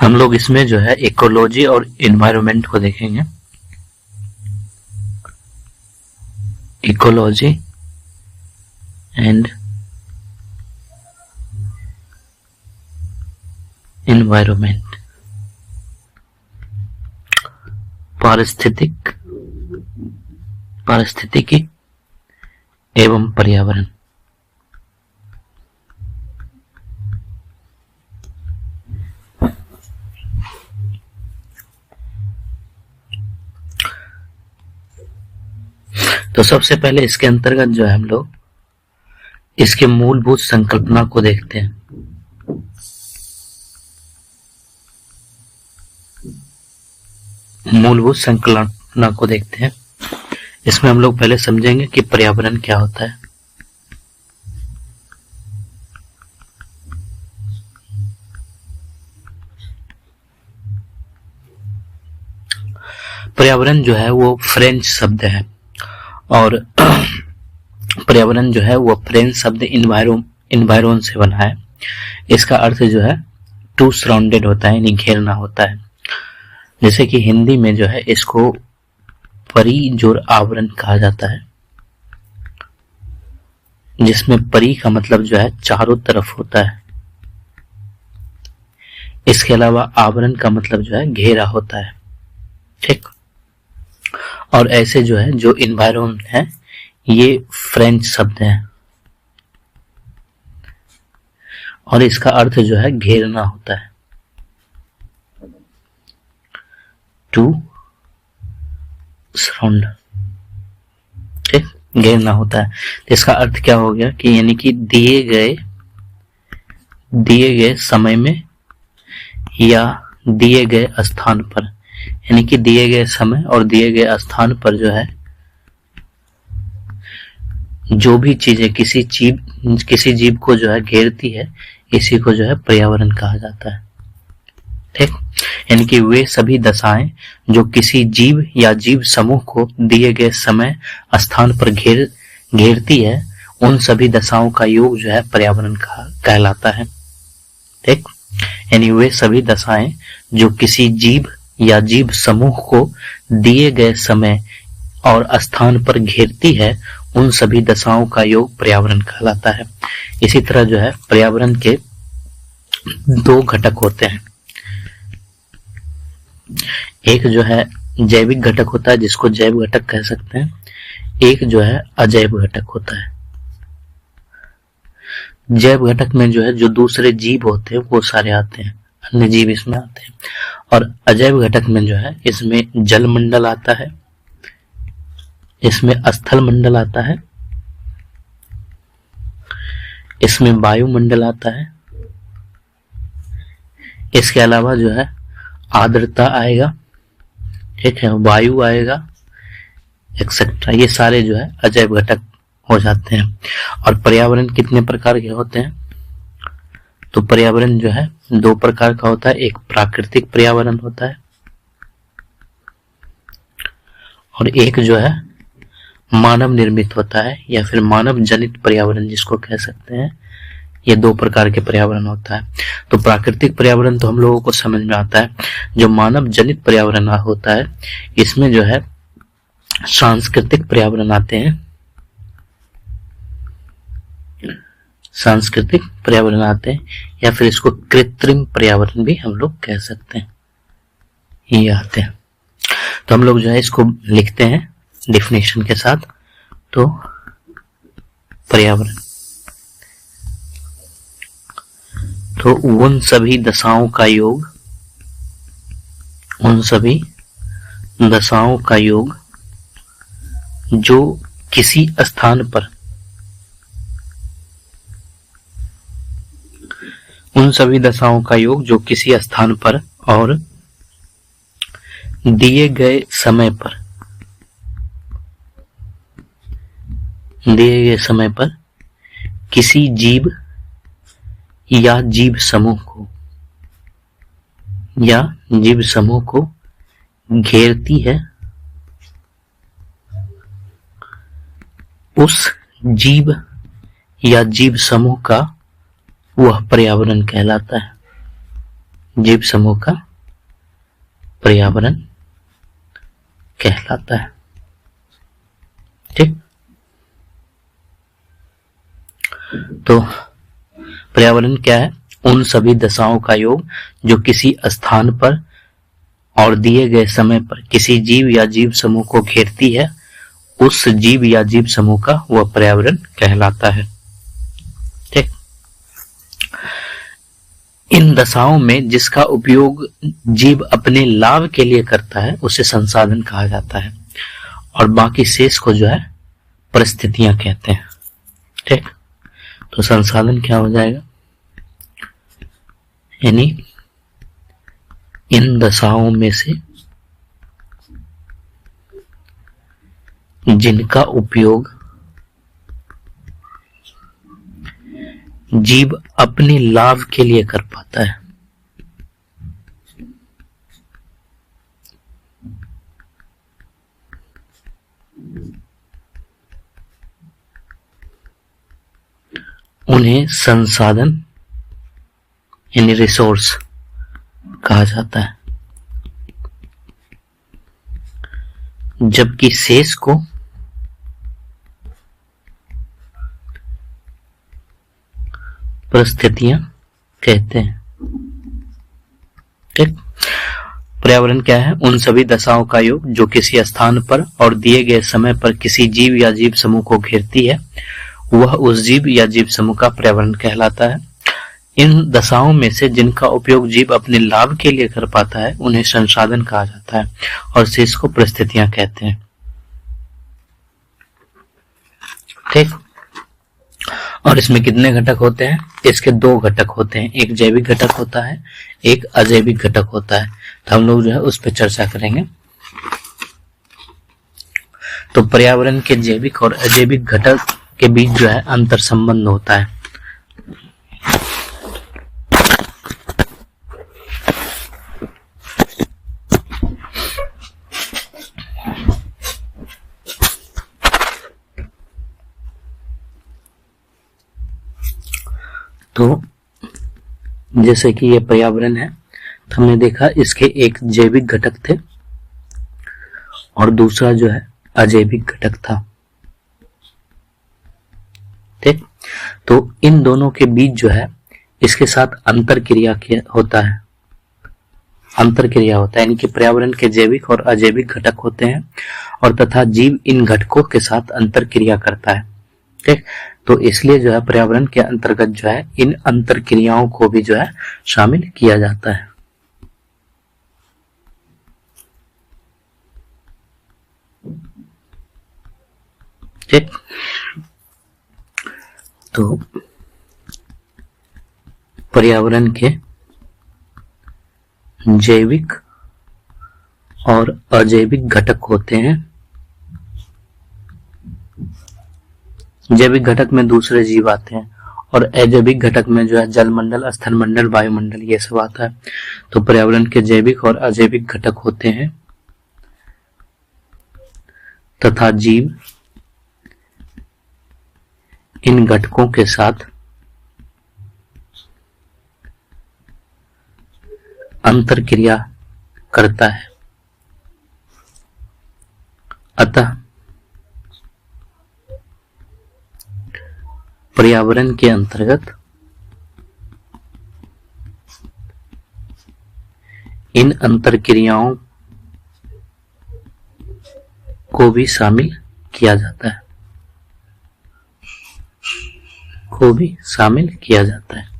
हम लोग इसमें जो है इकोलॉजी और एनवायरनमेंट को देखेंगे। इकोलॉजी एंड एनवायरनमेंट, पारिस्थितिकी एवं पर्यावरण। तो सबसे पहले इसके अंतर्गत जो है हम लोग इसके मूलभूत संकल्पना को देखते हैं। मूलभूत संकल्पना को देखते हैं। इसमें हम लोग पहले समझेंगे कि पर्यावरण क्या होता है। पर्यावरण जो है वो फ्रेंच शब्द है और पर्यावरण जो है वो फ्रेंच शब्द इन्वायरोन से बना है। इसका अर्थ जो है टू सराउंडेड होता है, यानी घेरना होता है। जैसे कि हिंदी में जो है इसको परिजोर आवरण कहा जाता है, जिसमें परि का मतलब जो है चारों तरफ होता है। इसके अलावा आवरण का मतलब जो है घेरा होता है, ठीक। और ऐसे जो है जो इन्वायरमेंट है ये फ्रेंच शब्द है और इसका अर्थ जो है घेरना होता है, टू सराउंड, ठीक, घेरना होता है। तो इसका अर्थ क्या हो गया कि यानी कि दिए गए समय में या दिए गए स्थान पर, यानी कि दिए गए समय और दिए गए स्थान पर जो है जो भी चीजें किसी जीव को जो है घेरती है, इसी को जो है पर्यावरण कहा जाता है, ठीक। यानी कि वे सभी दशाएं जो किसी जीव या जीव समूह को दिए गए समय स्थान पर घेरती है, उन सभी दशाओं का योग जो है पर्यावरण कहलाता है, ठीक। यानी वे सभी दशाएं जो किसी जीव या जीव समूह को दिए गए समय और स्थान पर घेरती है, उन सभी दशाओं का योग पर्यावरण कहलाता है। इसी तरह जो है पर्यावरण के दो घटक होते हैं। एक जो है जैविक घटक होता है, जिसको जैव घटक कह सकते हैं। एक जो है अजैव घटक होता है। जैव घटक में जो है जो दूसरे जीव होते हैं वो सारे आते हैं, अन्य जीव इसमें आते हैं। और अजैव घटक में जो है इसमें जल मंडल आता है, इसमें स्थल मंडल आता है, इसमें वायुमंडल आता है, इसके अलावा जो है आर्द्रता आएगा, ठीक है, वायु आएगा, एक्सेट्रा। ये सारे जो है अजैव घटक हो जाते हैं। और पर्यावरण कितने प्रकार के होते हैं? तो पर्यावरण जो है दो प्रकार का होता है। एक प्राकृतिक पर्यावरण होता है और एक जो है मानव निर्मित होता है, या फिर मानव जनित पर्यावरण जिसको कह सकते हैं। ये दो प्रकार के पर्यावरण होता है। तो प्राकृतिक पर्यावरण तो हम लोगों को समझ में आता है। जो मानव जनित पर्यावरण होता है, इसमें जो है सांस्कृतिक पर्यावरण आते हैं, सांस्कृतिक पर्यावरण आते हैं, या फिर इसको कृत्रिम पर्यावरण भी हम लोग कह सकते हैं, ये आते हैं। तो हम लोग जो है इसको लिखते हैं डिफिनेशन के साथ। तो पर्यावरण तो उन सभी दशाओं का योग, उन सभी दशाओं का योग जो किसी स्थान पर, उन सभी दशाओं का योग जो किसी स्थान पर और दिए गए समय पर, दिए गए समय पर किसी जीव या जीव समूह को, या जीव समूह को घेरती है, उस जीव या जीव समूह का वह पर्यावरण कहलाता है। जीव समूह का पर्यावरण कहलाता है। ठीक, तो पर्यावरण क्या है? उन सभी दशाओं का योग जो किसी स्थान पर और दिए गए समय पर किसी जीव या जीव समूह को घेरती है, उस जीव या जीव समूह का वह पर्यावरण कहलाता है। ठीक, इन दशाओं में जिसका उपयोग जीव अपने लाभ के लिए करता है उसे संसाधन कहा जाता है, और बाकी शेष को जो है परिस्थितियां कहते हैं। ठीक, तो संसाधन क्या हो जाएगा? यानी इन दशाओं में से जिनका उपयोग जीव अपने लाभ के लिए कर पाता है, उन्हें संसाधन यानी रिसोर्स कहा जाता है, जबकि शेष को परिस्थितियां कहते हैं। ठीक, पर्यावरण क्या है? उन सभी दशाओं का योग जो किसी स्थान पर और दिए गए समय पर किसी जीव या जीव समूह को घेरती है, वह उस जीव या जीव समूह का पर्यावरण कहलाता है। इन दशाओं में से जिनका उपयोग जीव अपने लाभ के लिए कर पाता है उन्हें संसाधन कहा जाता है, और शेष को परिस्थितियां कहते हैं। ठीक, और इसमें कितने घटक होते हैं? इसके दो घटक होते हैं, एक जैविक घटक होता है, एक अजैविक घटक होता है। तो हम लोग जो है उस पर चर्चा करेंगे। तो पर्यावरण के जैविक और अजैविक घटक के बीच जो है अंतर संबंध होता है। तो जैसे कि ये पर्यावरण है, तो हमने देखा इसके एक जैविक घटक थे और दूसरा जो है अजैविक घटक था। ठीक, तो इन दोनों के बीच जो है इसके साथ अंतर क्रिया होता है, अंतर क्रिया होता है, यानी कि पर्यावरण के जैविक और अजैविक घटक होते हैं और तथा जीव इन घटकों के साथ अंतर क्रिया करता है। ठीक, तो इसलिए जो है पर्यावरण के अंतर्गत जो है इन अंतर क्रियाओं को भी जो है शामिल किया जाता है। ठीक, तो पर्यावरण के जैविक और अजैविक घटक होते हैं। जैविक घटक में दूसरे जीव आते हैं और अजैविक घटक में जो है जलमंडल, स्थलमंडल, वायुमंडल ये सब आता है। तो पर्यावरण के जैविक और अजैविक घटक होते हैं तथा जीव इन घटकों के साथ अंतर क्रिया करता है। अतः पर्यावरण के अंतर्गत इन अंतर क्रियाओं को भी शामिल किया जाता है, को भी शामिल किया जाता है।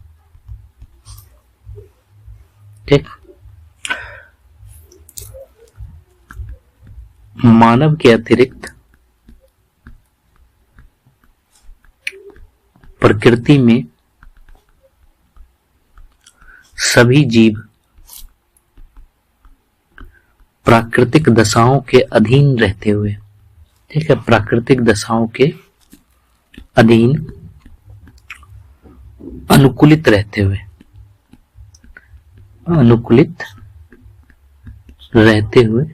ठीक, मानव के अतिरिक्त प्रकृति में सभी जीव प्राकृतिक दशाओं के अधीन रहते हुए, ठीक है, प्राकृतिक दशाओं के अधीन अनुकूलित रहते हुए, अनुकूलित रहते हुए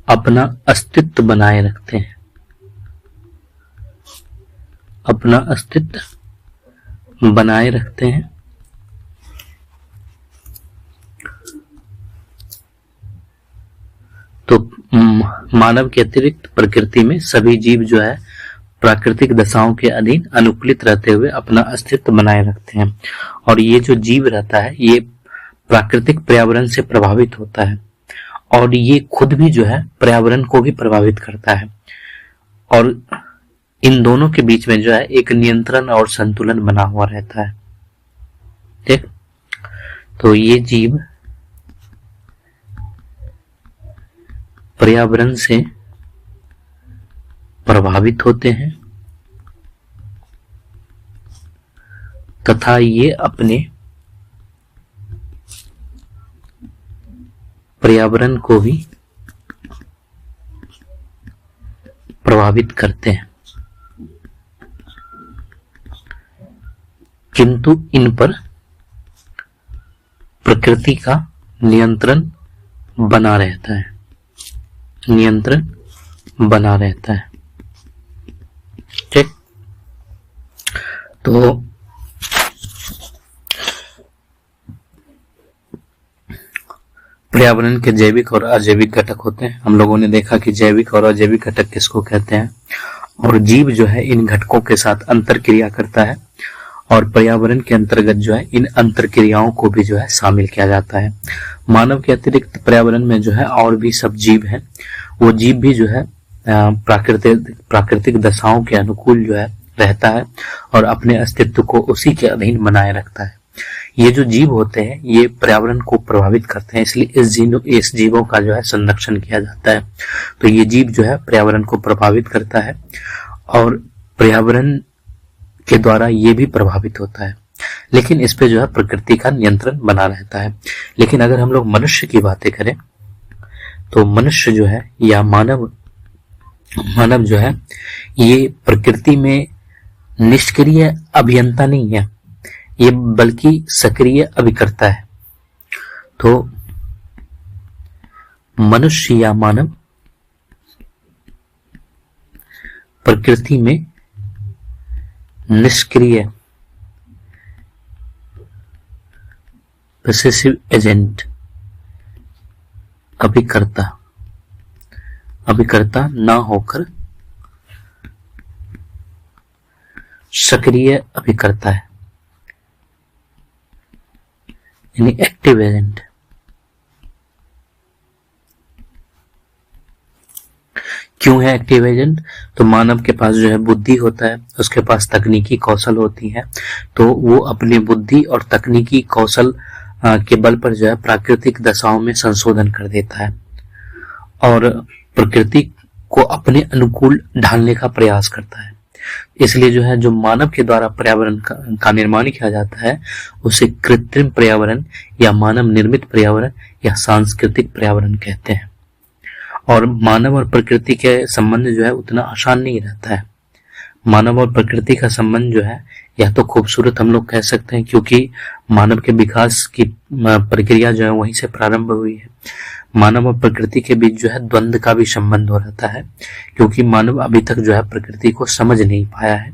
अपना अस्तित्व बनाए रखते हैं, अपना अस्तित्व बनाए रखते हैं मानव के अतिरिक्त प्रकृति में सभी जीव जो है प्राकृतिक दशाओं के अधीन अनुकूलित रहते हुए अपना अस्तित्व बनाए रखते हैं। और ये जो जीव रहता है ये प्राकृतिक पर्यावरण से प्रभावित होता है और ये खुद भी जो है पर्यावरण को भी प्रभावित करता है और इन दोनों के बीच में जो है एक नियंत्रण और संतुलन बना हुआ रहता है। ठीक, तो ये जीव पर्यावरण से प्रभावित होते हैं तथा ये अपने पर्यावरण को भी प्रभावित करते हैं, किंतु इन पर प्रकृति का नियंत्रण बना रहता है, नियंत्रण बना रहता है। ठीक, तो पर्यावरण के जैविक और अजैविक घटक होते हैं। हम लोगों ने देखा कि जैविक और अजैविक घटक किसको कहते हैं और जीव जो है इन घटकों के साथ अंतर क्रिया करता है और पर्यावरण के अंतर्गत जो है इन अंतर क्रियाओं को भी जो है शामिल किया जाता है। मानव के अतिरिक्त पर्यावरण में जो है और भी सब जीव हैं, वो जीव भी जो है प्राकृतिक दशाओं के अनुकूल जो है रहता है और अपने अस्तित्व को उसी के अधीन बनाए रखता है। ये जो जीव होते हैं ये पर्यावरण को प्रभावित करते हैं, इसलिए इस जीवों का जो है संरक्षण किया जाता है। तो ये जीव जो है पर्यावरण को प्रभावित करता है और पर्यावरण के द्वारा ये भी प्रभावित होता है, लेकिन इस पे जो है प्रकृति का नियंत्रण बना रहता है। लेकिन अगर हम लोग मनुष्य की बातें करें तो मनुष्य जो है या मानव जो है ये प्रकृति में निष्क्रिय अभियंता नहीं है, ये बल्कि सक्रिय अभिकर्ता है। तो मनुष्य या मानव प्रकृति में निष्क्रिय पैसिव एजेंट अभिकर्ता ना होकर सक्रिय अभिकर्ता है, यानी एक्टिव एजेंट। क्यों है एक्टिव एजेंट? तो मानव के पास जो है बुद्धि होता है, उसके पास तकनीकी कौशल होती है, तो वो अपनी बुद्धि और तकनीकी कौशल के बल पर जो है प्राकृतिक दशाओं में संशोधन कर देता है और प्रकृति को अपने अनुकूल ढालने का प्रयास करता है। इसलिए जो है जो मानव के द्वारा पर्यावरण का निर्माण किया जाता है उसे कृत्रिम पर्यावरण या मानव निर्मित पर्यावरण या सांस्कृतिक पर्यावरण कहते हैं। और मानव और प्रकृति के संबंध जो है उतना आसान नहीं रहता है। मानव और प्रकृति का संबंध जो है या तो खूबसूरत हम लोग कह सकते हैं, क्योंकि मानव के विकास की प्रक्रिया जो है वहीं से प्रारंभ हुई है। मानव और प्रकृति के बीच जो है द्वंद्व का भी संबंध हो रहता है, क्योंकि मानव अभी तक जो है प्रकृति को समझ नहीं पाया है।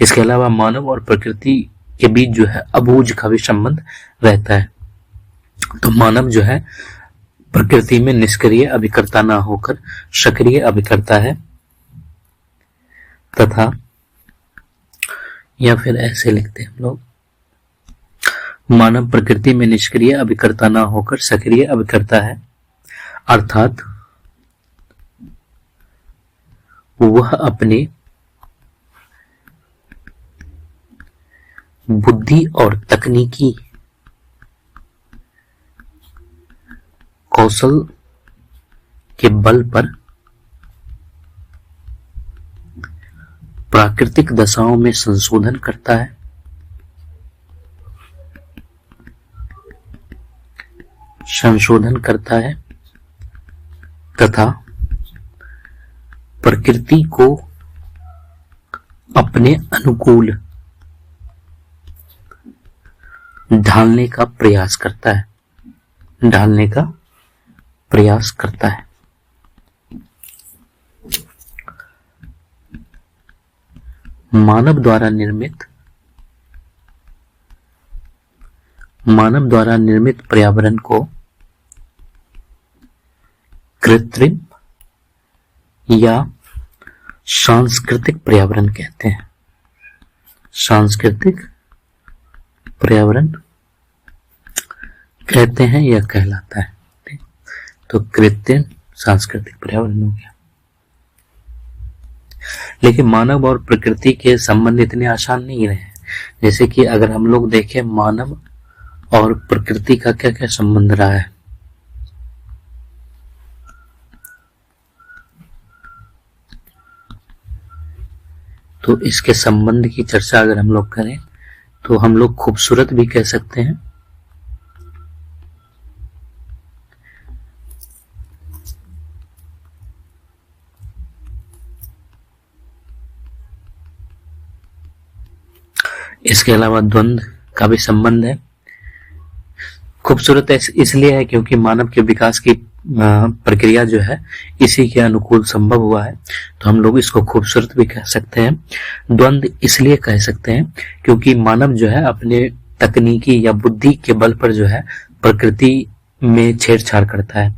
इसके अलावा मानव और प्रकृति के बीच जो है अबूझ का भी संबंध रहता है। तो मानव जो है प्रकृति में निष्क्रिय अभिकर्ता ना होकर सक्रिय अभिकर्ता है तथा, या फिर ऐसे लिखते हैं हम लोग, मानव प्रकृति में निष्क्रिय अभिकर्ता ना होकर सक्रिय अभिकर्ता है, अर्थात वह अपने बुद्धि और तकनीकी कौशल के बल पर प्राकृतिक दशाओं में संशोधन करता है तथा प्रकृति को अपने अनुकूल ढालने का प्रयास करता है। मानव द्वारा निर्मित पर्यावरण को कृत्रिम या सांस्कृतिक पर्यावरण कहते हैं। सांस्कृतिक पर्यावरण कहते हैं या कहलाता है। ठीक, तो कृत्रिम सांस्कृतिक पर्यावरण हो गया। लेकिन मानव और प्रकृति के संबंध इतने आसान नहीं रहे। जैसे कि अगर हम लोग देखें मानव और प्रकृति का क्या क्या संबंध रहा है, तो इसके संबंध की चर्चा अगर हम लोग करें तो हम लोग खूबसूरत भी कह सकते हैं, इसके अलावा द्वंद्व का भी संबंध है। खूबसूरत इसलिए है क्योंकि मानव के विकास की प्रक्रिया जो है इसी के अनुकूल संभव हुआ है, तो हम लोग इसको खूबसूरत भी कह सकते हैं। द्वंद्व इसलिए कह सकते हैं क्योंकि मानव जो है अपने तकनीकी या बुद्धि के बल पर जो है प्रकृति में छेड़छाड़ करता है,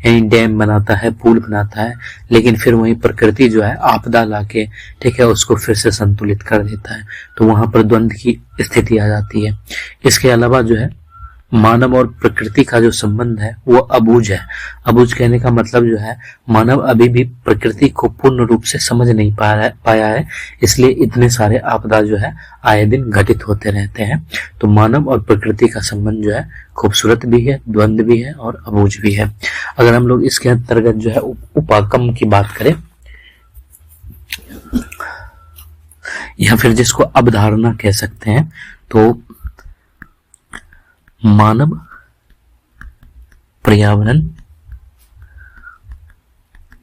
यानी डैम बनाता है, पुल बनाता है, लेकिन फिर वही प्रकृति जो है आपदा लाके ठीक है उसको फिर से संतुलित कर देता है, तो वहां पर द्वंद्व की स्थिति आ जाती है। इसके अलावा जो है मानव और प्रकृति का जो संबंध है वो अबूझ है। अबूझ कहने का मतलब जो है मानव अभी भी प्रकृति को पूर्ण रूप से समझ नहीं पाया है, इसलिए इतने सारे आपदा जो है आए दिन घटित होते रहते हैं। तो मानव और प्रकृति का संबंध जो है खूबसूरत भी है, द्वंद्व भी है और अबूझ भी है। अगर हम लोग इसके अंतर्गत जो है उपागम की बात करें या फिर जिसको अवधारणा कह सकते हैं, तो मानव पर्यावरण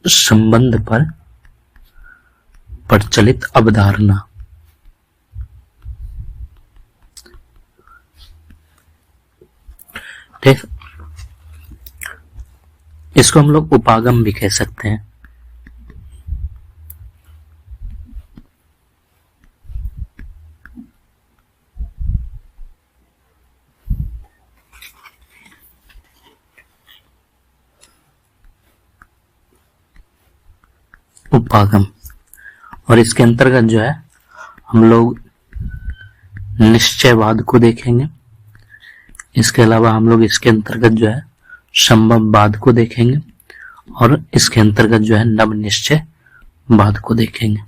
संबंध पर प्रचलित अवधारणा। ठीक, इसको हम लोग उपागम भी कह सकते हैं। उपागम, और इसके अंतर्गत जो है हम लोग निश्चयवाद को देखेंगे। इसके अलावा हम लोग इसके अंतर्गत जो है संभववाद को देखेंगे और इसके अंतर्गत जो है नव निश्चयवाद को देखेंगे।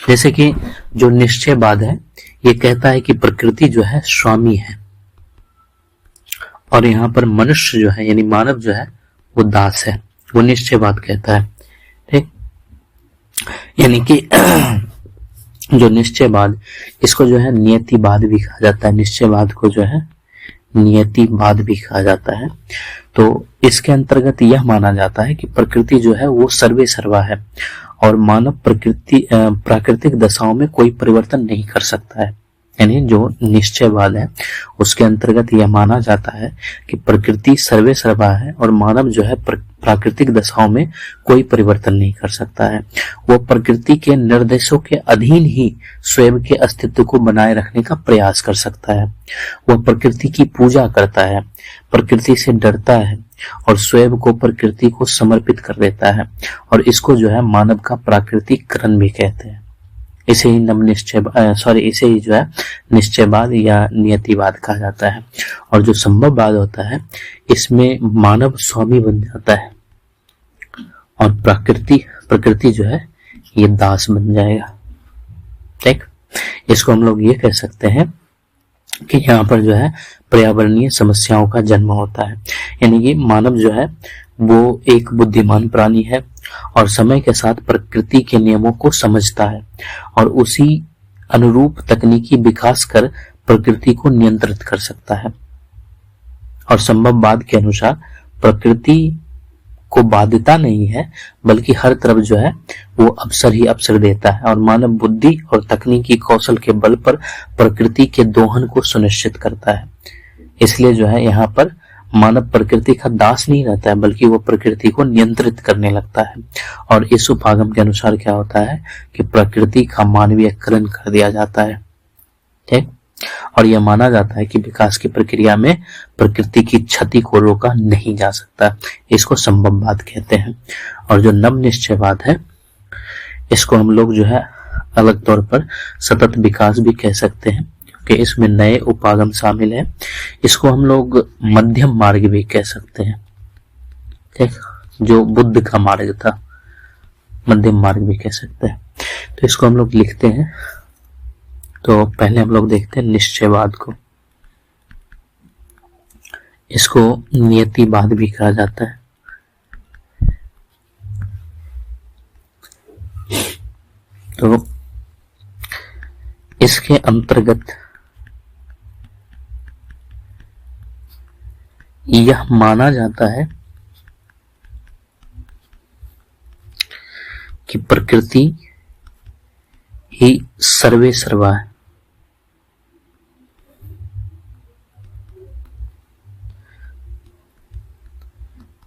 जैसे कि जो निश्चयवाद है ये कहता है कि प्रकृति जो है स्वामी है और यहाँ पर मनुष्य जो है यानी मानव जो है वो दास है, वो निश्चयवाद कहता है। ठीक, यानी कि जो निश्चयवाद, इसको जो है नियतिवाद भी कहा जाता है। निश्चयवाद को जो है नियतिवाद भी कहा जाता है। तो इसके अंतर्गत यह माना जाता है कि प्रकृति जो है वो सर्वे सर्वा है और मानव प्राकृतिक दशाओं में कोई परिवर्तन नहीं कर सकता है। यानी जो निश्चयवाद है उसके अंतर्गत यह माना जाता है कि प्रकृति सर्वे सर्वा है और मानव जो है प्राकृतिक दशाओं में कोई परिवर्तन नहीं कर सकता है। वो प्रकृति के निर्देशों के अधीन ही स्वयं के अस्तित्व को बनाए रखने का प्रयास कर सकता है। वह प्रकृति की पूजा करता है, प्रकृति से डरता है और स्वयं को प्रकृति को समर्पित कर देता है, और इसको जो है मानव का प्राकृतिकरण भी कहते हैं। इसे ही इसे ही जो है निश्चयवाद या नियतिवाद कहा जाता है। और जो संभववाद होता है इसमें मानव स्वामी बन जाता है और प्रकृति जो है ये दास बन जाएगा। ठीक, इसको हम लोग ये कह सकते हैं कि यहाँ पर जो है पर्यावरणीय समस्याओं का जन्म होता है। यानी कि मानव जो है वो एक बुद्धिमान प्राणी है और समय के साथ प्रकृति के नियमों को समझता है और उसी अनुरूप तकनीकी विकास कर प्रकृति को नियंत्रित कर सकता है। और संभववाद के अनुसार प्रकृति को बाध्यता नहीं है बल्कि हर तरफ जो है वो अवसर ही अवसर देता है और मानव बुद्धि और तकनीकी कौशल के बल पर प्रकृति के दोहन को सुनिश्चित करता है। इसलिए जो है यहाँ पर मानव प्रकृति का दास नहीं रहता है बल्कि वो प्रकृति को नियंत्रित करने लगता है। और इस उपागम के अनुसार क्या होता है कि प्रकृति का मानवीयकरण कर दिया जाता है। ठीक, और यह माना जाता है कि विकास की प्रक्रिया में प्रकृति की क्षति को रोका नहीं जा सकता। इसको संभववाद कहते हैं। और जो नव निश्चयवाद है, इसको हम लोग जो है अलग तौर पर सतत विकास भी कह सकते हैं, क्योंकि इसमें नए उपागम शामिल है। इसको हम लोग मध्यम मार्ग भी कह सकते हैं, ठीक, जो बुद्ध का मार्ग था, मध्यम मार्ग भी कह सकते हैं। तो इसको हम लोग लिखते हैं। तो पहले हम लोग देखते हैं निश्चयवाद को। इसको नियतिवाद भी कहा जाता है। तो इसके अंतर्गत यह माना जाता है कि प्रकृति ही सर्वे सर्वा है,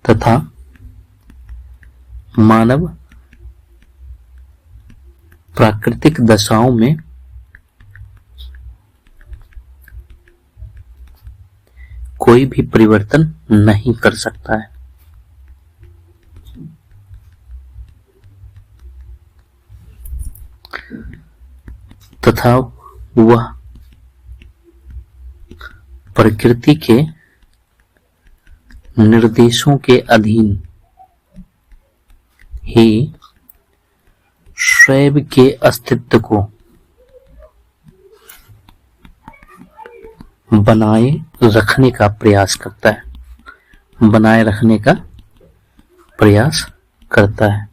तथा मानव प्राकृतिक दशाओं में कोई भी परिवर्तन नहीं कर सकता है। तथा वह प्रकृति के निर्देशों के अधीन ही स्वयं के अस्तित्व को बनाए रखने का प्रयास करता है, बनाए रखने का प्रयास करता है।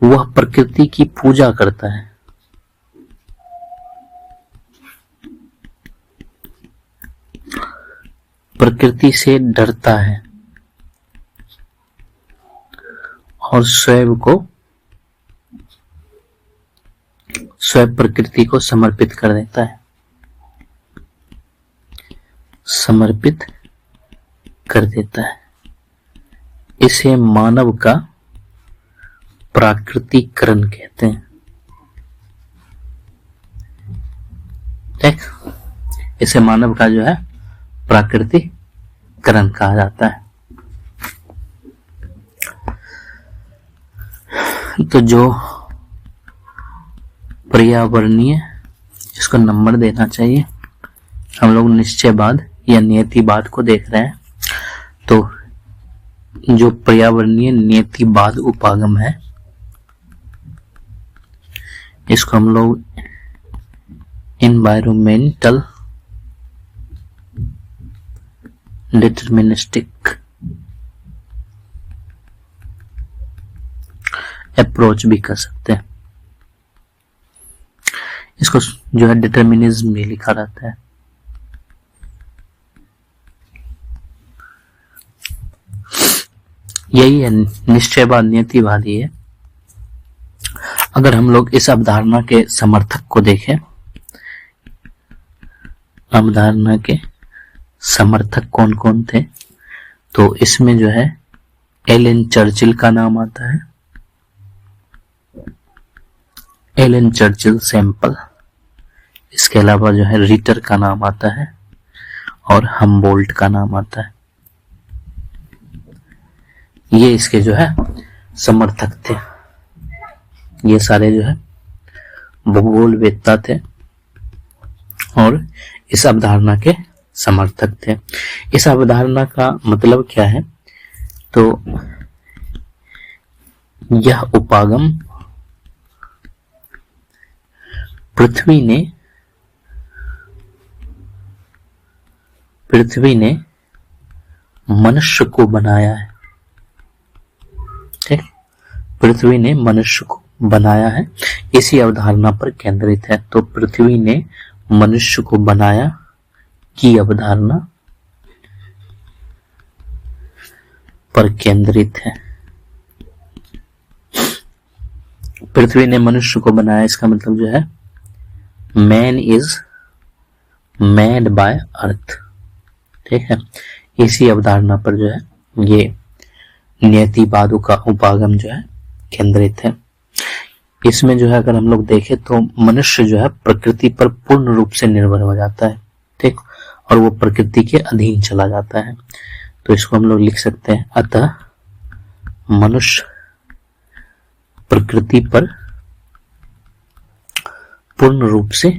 वह प्रकृति की पूजा करता है, प्रकृति से डरता है और स्वयं प्रकृति को समर्पित कर देता है, समर्पित कर देता है। इसे मानव का प्राकृतिकरण कहते हैं। ठीक, इसे मानव का जो है प्राकृतिकरण कहा जाता है। तो जो पर्यावरणीय, इसको नंबर देना चाहिए, हम लोग निश्चयवाद या नियतिवाद को देख रहे हैं। तो जो पर्यावरणीय नियतिवाद उपागम है, इसको हम लोग एनवायरमेंटल डिटरमिनिस्टिक अप्रोच भी कर सकते हैं। इसको जो है डिटरमिनिज्म भी लिखा रहता है। यही है निश्चयवाद, नियतिवाद ही है। अगर हम लोग इस अवधारणा के समर्थक को देखें, अवधारणा के समर्थक कौन कौन थे, तो इसमें जो है एलन चर्चिल का नाम आता है, एलन चर्चिल सैंपल। इसके अलावा जो है रिटर का नाम आता है और हमबोल्ट का नाम आता है। ये इसके जो है समर्थक थे। ये सारे जो है भूगोलवेत्ता थे और इस अवधारणा के समर्थक थे। इस अवधारणा का मतलब क्या है, तो यह उपागम पृथ्वी ने मनुष्य को बनाया है। ठीक, पृथ्वी ने मनुष्य को बनाया है, इसी अवधारणा पर केंद्रित है। तो पृथ्वी ने मनुष्य को बनाया की अवधारणा पर केंद्रित है। पृथ्वी ने मनुष्य को बनाया, इसका मतलब जो है मैन इज मेड बाय अर्थ। ठीक है, इसी अवधारणा पर जो है ये नियतिवाद का उपागम जो है केंद्रित है। इसमें जो है अगर हम लोग देखें तो मनुष्य जो है प्रकृति पर पूर्ण रूप से निर्भर हो जाता है, ठीक, और वो प्रकृति के अधीन चला जाता है। तो इसको हम लोग लिख सकते हैं, अतः मनुष्य प्रकृति पर पूर्ण रूप से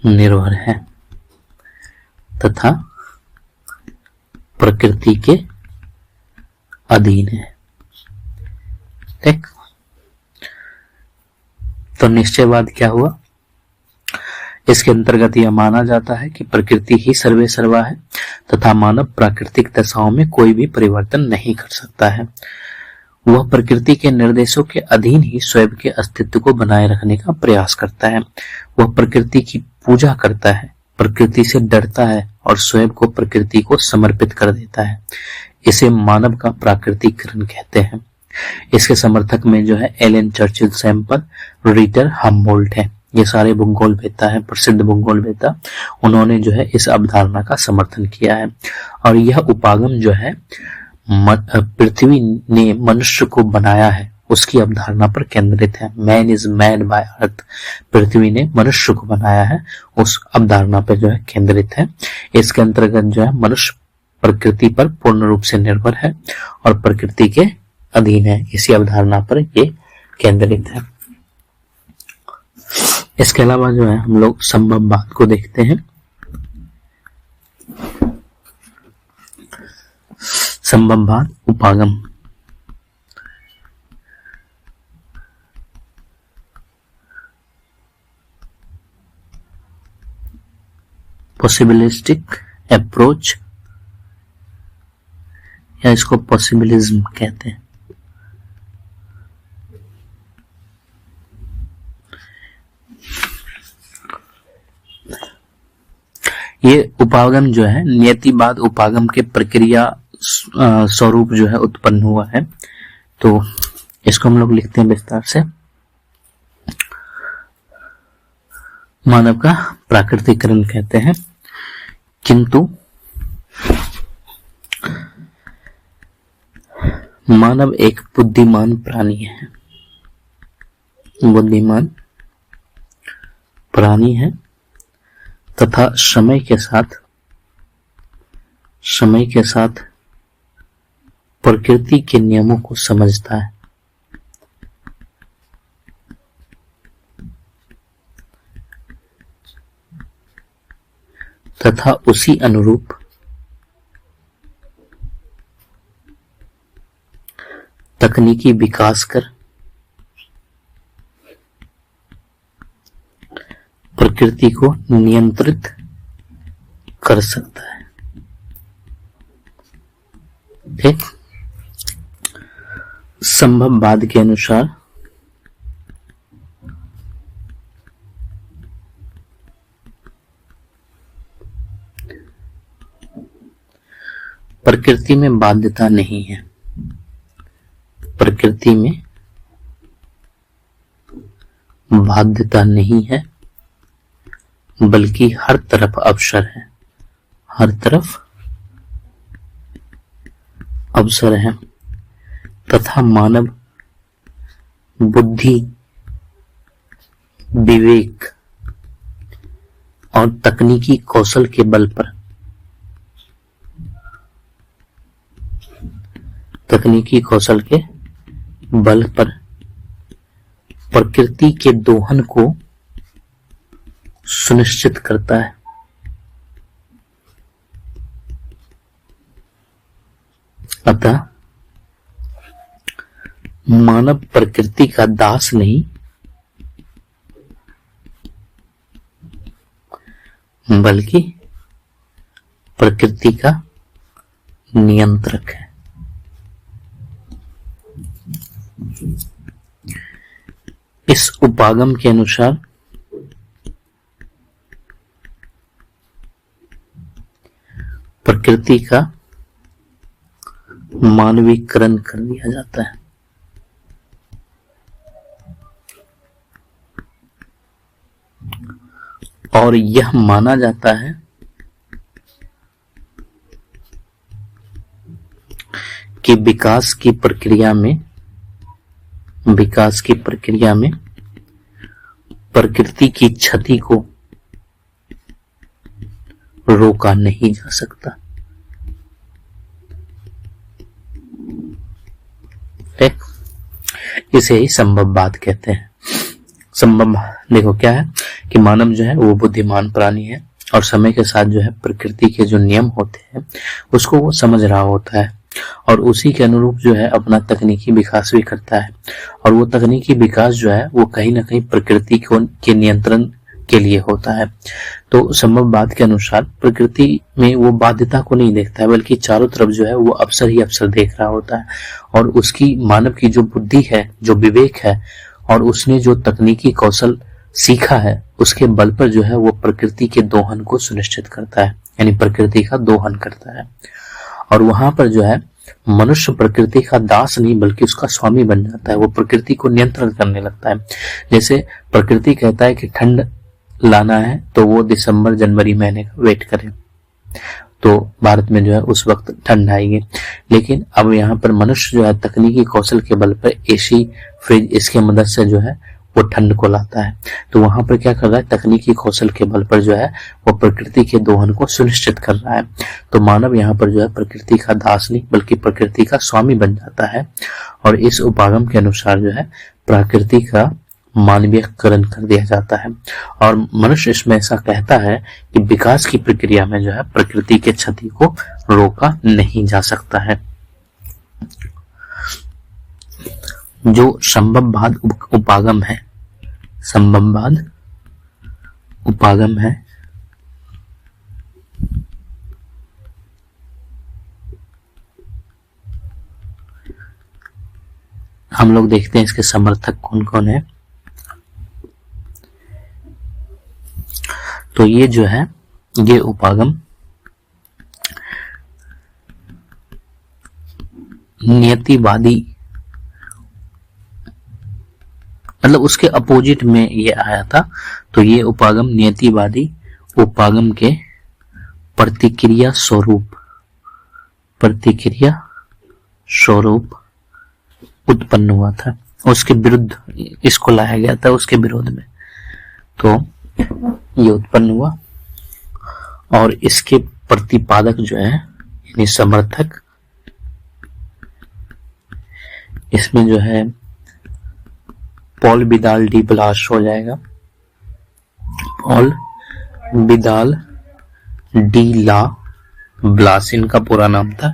निर्भर है तथा प्रकृति के अधीन है, ठीक। तो निश्चयवाद क्या हुआ? इसके अंतर्गत यह माना जाता है कि प्रकृति ही सर्वे सर्वा है तथा मानव प्राकृतिक दशाओं में कोई भी परिवर्तन नहीं कर सकता है। वह प्रकृति के निर्देशों के अधीन ही स्वयं के अस्तित्व को बनाए रखने का प्रयास करता है। वह प्रकृति की पूजा करता है, प्रकृति से डरता है और स्वयं को प्रकृति को समर्पित कर देता है। इसे मानव का प्राकृतिकरण कहते हैं। इसके समर्थक में जो है Ellen Churchill, Semple, Ritter, Humboldt है। ये सारे भूगोलवेत्ता है, प्रसिद्ध भूगोलवेत्ता। उन्होंने जो है इस अवधारणा का समर्थन किया है और यह उपागम जो है पृथ्वी ने मनुष्य को बनाया है उसकी अवधारणा पर केंद्रित है। मैन इज मेड बाय अर्थ, पृथ्वी ने मनुष्य को बनाया है उस अवधारणा पर जो है केंद्रित है। इसके अंतर्गत जो है मनुष्य प्रकृति पर पूर्ण रूप से निर्भर है और प्रकृति के अधीन है, इसी अवधारणा पर ये केंद्रित है। इसके अलावा जो है हम लोग संभववाद को देखते हैं। संभववाद उपागम। पॉसिबिलिस्टिक अप्रोच या इसको पॉसिबिलिज्म कहते हैं। ये उपागम जो है नियतिवाद उपागम के प्रक्रिया स्वरूप जो है उत्पन्न हुआ है। तो इसको हम लोग लिखते हैं विस्तार से, मानव का प्राकृतिकरण कहते हैं। किंतु मानव एक बुद्धिमान प्राणी है, बुद्धिमान प्राणी है तथा समय के साथ प्रकृति के नियमों को समझता है तथा उसी अनुरूप तकनीकी विकास कर प्रकृति को नियंत्रित कर सकता है, ठीक। संभववाद के अनुसार प्रकृति में बाध्यता नहीं है, प्रकृति में बाध्यता नहीं है, बल्कि हर तरफ अवसर है, हर तरफ अवसर है तथा मानव बुद्धि, विवेक और तकनीकी कौशल के बल पर प्रकृति के दोहन को सुनिश्चित करता है। अतः मानव प्रकृति का दास नहीं बल्कि प्रकृति का नियंत्रक है। इस उपागम के अनुसार प्रकृति का मानवीकरण कर दिया जाता है। और यह माना जाता है कि विकास की प्रक्रिया में विकास की प्रक्रिया में प्रकृति की क्षति को रोका नहीं जा सकता। ठीक, इसे ही संभववाद कहते हैं। संभव देखो क्या है कि मानव जो है वो बुद्धिमान प्राणी है और समय के साथ जो है प्रकृति के जो नियम होते हैं उसको वो समझ रहा होता है और उसी के अनुरूप जो है अपना तकनीकी विकास भी करता है। और वो तकनीकी विकास जो है वो कहीं ना कहीं प्रकृति के नियंत्रण के लिए होता है। तो संभववाद के अनुसार प्रकृति में वो बाध्यता को नहीं देखता है, बल्कि चारों तरफ जो है वो अवसर ही अवसर देख रहा होता है। और उसकी मानव की जो बुद्धि है, जो विवेक है और उसने जो तकनीकी कौशल सीखा है, उसके बल पर जो है वो प्रकृति के दोहन को सुनिश्चित करता है, यानी प्रकृति का दोहन करता है। और वहां पर जो है मनुष्य प्रकृति का दास नहीं बल्कि उसका स्वामी बन जाता है। वो प्रकृति को नियंत्रण करने लगता है। जैसे प्रकृति कहता है कि ठंड लाना है तो वो दिसंबर जनवरी महीने का वेट करे, तो भारत में जो है उस वक्त ठंड आएगी। लेकिन अब यहाँ पर मनुष्य जो है तकनीकी कौशल के बल पर एसी, फ्रिज, इसके मदद से जो है वो ठंड को लाता है। तो वहां पर क्या कर रहा है, तकनीकी कौशल के बल पर जो है वो प्रकृति के दोहन को सुनिश्चित कर रहा है। तो मानव यहाँ पर जो है प्रकृति का दास नहीं बल्कि प्रकृति का स्वामी बन जाता है। और इस उपागम के अनुसार जो है प्रकृति का मानवीयकरण कर दिया जाता है। और मनुष्य इसमें ऐसा कहता है कि विकास की प्रक्रिया में जो है प्रकृति के क्षति को रोका नहीं जा सकता है। जो संभववाद उपागम है, संभववाद उपागम है, हम लोग देखते हैं इसके समर्थक कौन कौन है। तो ये जो है ये उपागम नियतिवादी, मतलब उसके अपोजिट में ये आया था। तो ये उपागम नियतिवादी उपागम के प्रतिक्रिया स्वरूप उत्पन्न हुआ था। उसके विरुद्ध इसको लाया गया था, उसके विरोध में। तो ये उत्पन्न हुआ और इसके प्रतिपादक जो है यानी समर्थक, इसमें जो है पॉल विदाल डी ब्लास हो जाएगा। पॉल विदाल डी ला ब्लास इनका पूरा नाम था।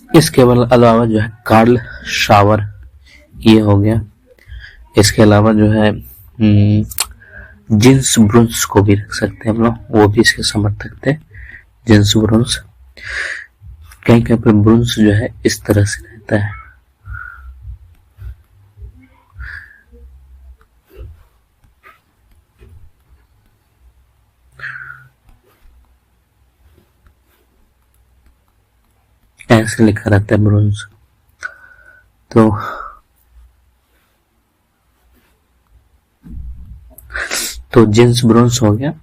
इसके अलावा जो है कार्ल शावर, ये हो गया। इसके अलावा जो है जिन्स ब्रुन्स को भी रख सकते हैं हम लोग, वो भी इसके समर्थक थे। जिन्स ब्रुन्स, कहीं कहीं पर ब्रुन्स जो है इस तरह से रहता है। ऐसे लिखा रहता है ब्रुन्स। तो जिन्स ब्रुन्स हो गया।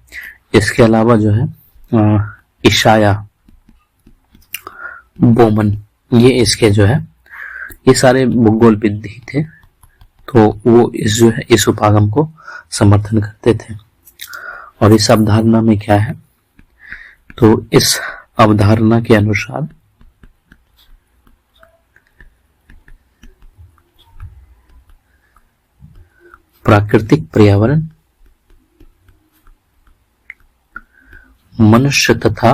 इसके अलावा जो है इशाया बोमन, ये इसके जो है ये सारे भूगोलविद ही थे। तो वो जो है इस उपागम को समर्थन करते थे। और इस अवधारणा में क्या है, तो इस अवधारणा के अनुसार प्राकृतिक पर्यावरण मनुष्य तथा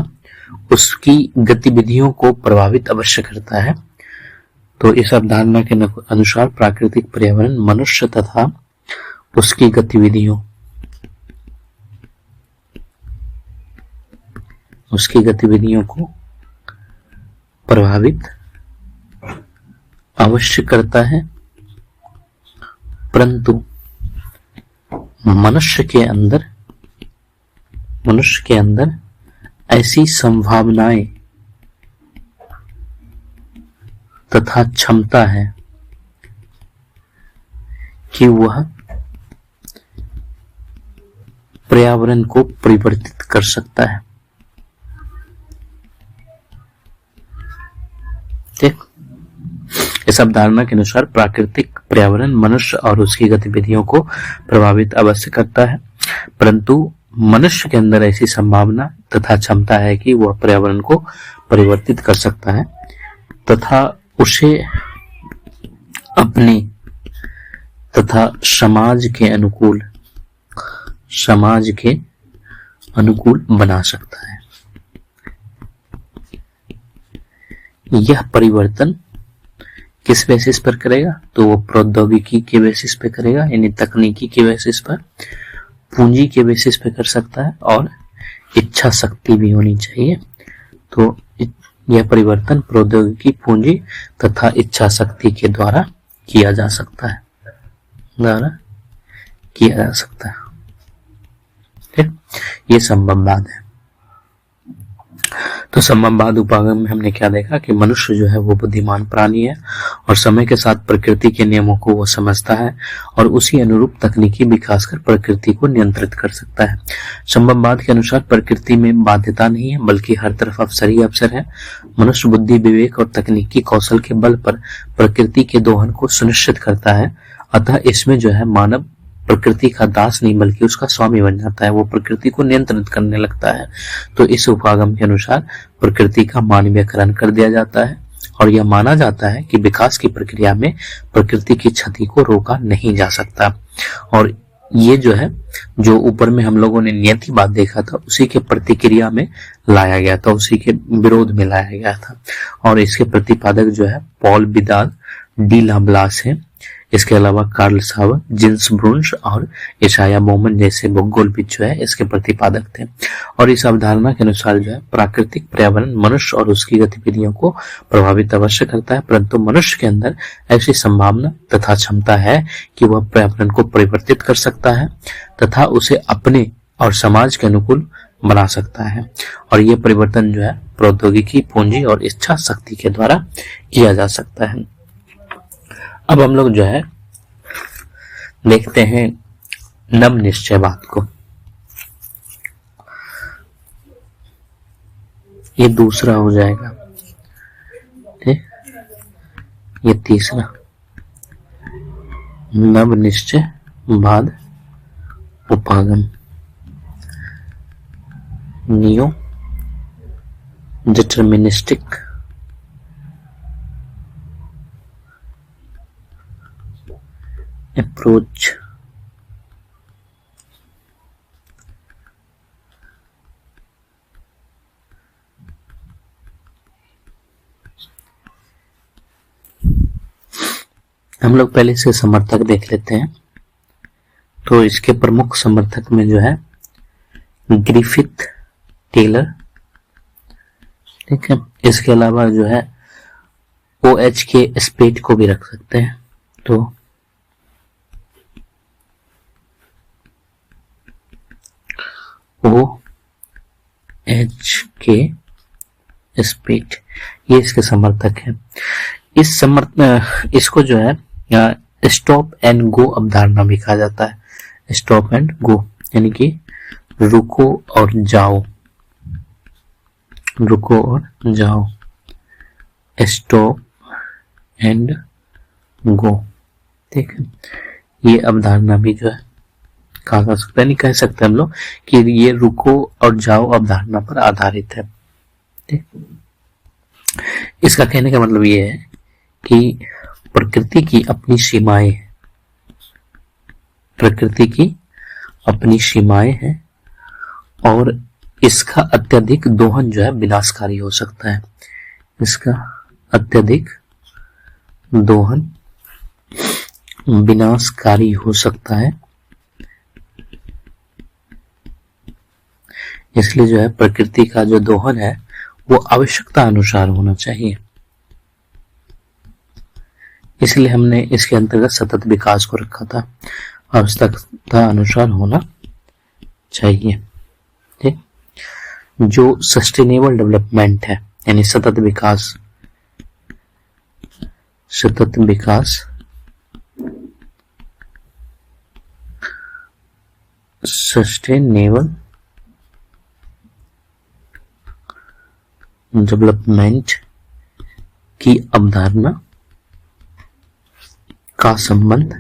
उसकी गतिविधियों को प्रभावित अवश्य करता है। तो इस अवधारणा के अनुसार प्राकृतिक पर्यावरण मनुष्य तथा उसकी गतिविधियों को प्रभावित अवश्य करता है, परंतु मनुष्य के अंदर ऐसी संभावनाएं तथा क्षमता है कि वह पर्यावरण को परिवर्तित कर सकता है। ठीक, इस अवधारणा के अनुसार प्राकृतिक पर्यावरण मनुष्य और उसकी गतिविधियों को प्रभावित अवश्य करता है, परंतु मनुष्य के अंदर ऐसी संभावना तथा क्षमता है कि वह पर्यावरण को परिवर्तित कर सकता है तथा उसे अपने तथा समाज के अनुकूल बना सकता है। यह परिवर्तन किस बेसिस पर करेगा? तो वो प्रौद्योगिकी के बेसिस पे करेगा, यानी तकनीकी के बेसिस पर, पूंजी के बेसिस पे कर सकता है और इच्छा शक्ति भी होनी चाहिए। तो यह परिवर्तन प्रौद्योगिकी, पूंजी तथा इच्छा शक्ति के द्वारा किया जा सकता है, ठीक। ये संभववाद है। तो संभववाद उपागम में हमने क्या देखा कि मनुष्य जो है वो बुद्धिमान प्राणी है और समय के साथ प्रकृति के नियमों को वो समझता है और उसी अनुरूप तकनीकी विकास कर प्रकृति को नियंत्रित कर सकता है। संभववाद के अनुसार प्रकृति में बाध्यता नहीं है, बल्कि हर तरफ अवसर ही अवसर है। मनुष्य बुद्धि, विवेक और तकनीकी कौशल के बल पर प्रकृति के दोहन को सुनिश्चित करता है। अतः इसमें जो है मानव प्रकृति का दास नहीं बल्कि उसका स्वामी बन जाता है, वो प्रकृति को नियंत्रित करने लगता है। तो इस उपागम के अनुसार प्रकृति का मानवीयकरण कर दिया जाता है और यह माना जाता है कि विकास की प्रक्रिया में प्रकृति की क्षति को रोका नहीं जा सकता। और ये जो है, जो ऊपर में हम लोगों ने नियतिवाद देखा था, उसी के प्रतिक्रिया में लाया गया था, उसी के विरोध में लाया गया था। और इसके प्रतिपादक जो है पॉल विदाल डी लाब्लास है। इसके अलावा कार्ल सावर, जिन्स ब्रुन्स और इशाया बोमन जैसे भूगोलविद जो है इसके प्रतिपादक थे। और इस अवधारणा के अनुसार जो है प्राकृतिक पर्यावरण मनुष्य और उसकी गतिविधियों को प्रभावित अवश्य करता है, परंतु मनुष्य के अंदर ऐसी संभावना तथा क्षमता है कि वह पर्यावरण को परिवर्तित कर सकता है तथा उसे अपने और समाज के अनुकूल बना सकता है। और यह परिवर्तन जो है प्रौद्योगिकी, पूंजी और इच्छा शक्ति के द्वारा किया जा सकता है। अब हम लोग जो है देखते हैं नव निश्चयवाद को। ये दूसरा हो जाएगा, ठीक। ये तीसरा नव निश्चयवाद उपागम, नियो डिटर्मिनिस्टिक अप्रोच। हम लोग पहले से समर्थक देख लेते हैं। तो इसके प्रमुख समर्थक में जो है ग्रिफिथ, टेलर, ठीक है। इसके अलावा जो है OH के स्पेट को भी रख सकते हैं। तो OH के स्पेट ये इसके समर्थक है। इसको जो है स्टॉप एंड गो अवधारणा भी कहा जाता है। स्टॉप एंड गो यानी कि रुको और जाओ, रुको और जाओ, स्टॉप एंड गो, ठीक है। ये अवधारणा भी जो है कहा जा सकता है, नहीं कह सकते हम लोग कि ये रुको और जाओ अवधारणा पर आधारित है, ठीक। इसका कहने का मतलब ये है कि प्रकृति की अपनी सीमाएं हैं, प्रकृति की अपनी सीमाएं हैं और इसका अत्यधिक दोहन जो है विनाशकारी हो सकता है। इसका अत्यधिक दोहन विनाशकारी हो सकता है। इसलिए जो है प्रकृति का जो दोहन है वो आवश्यकता अनुसार होना चाहिए। इसलिए हमने इसके अंतर्गत सतत विकास को रखा था, आवश्यकता अनुसार होना चाहिए, ठीक। जो सस्टेनेबल डेवलपमेंट है यानी सतत विकास, सतत विकास सस्टेनेबल डेवलपमेंट की अवधारणा का संबंध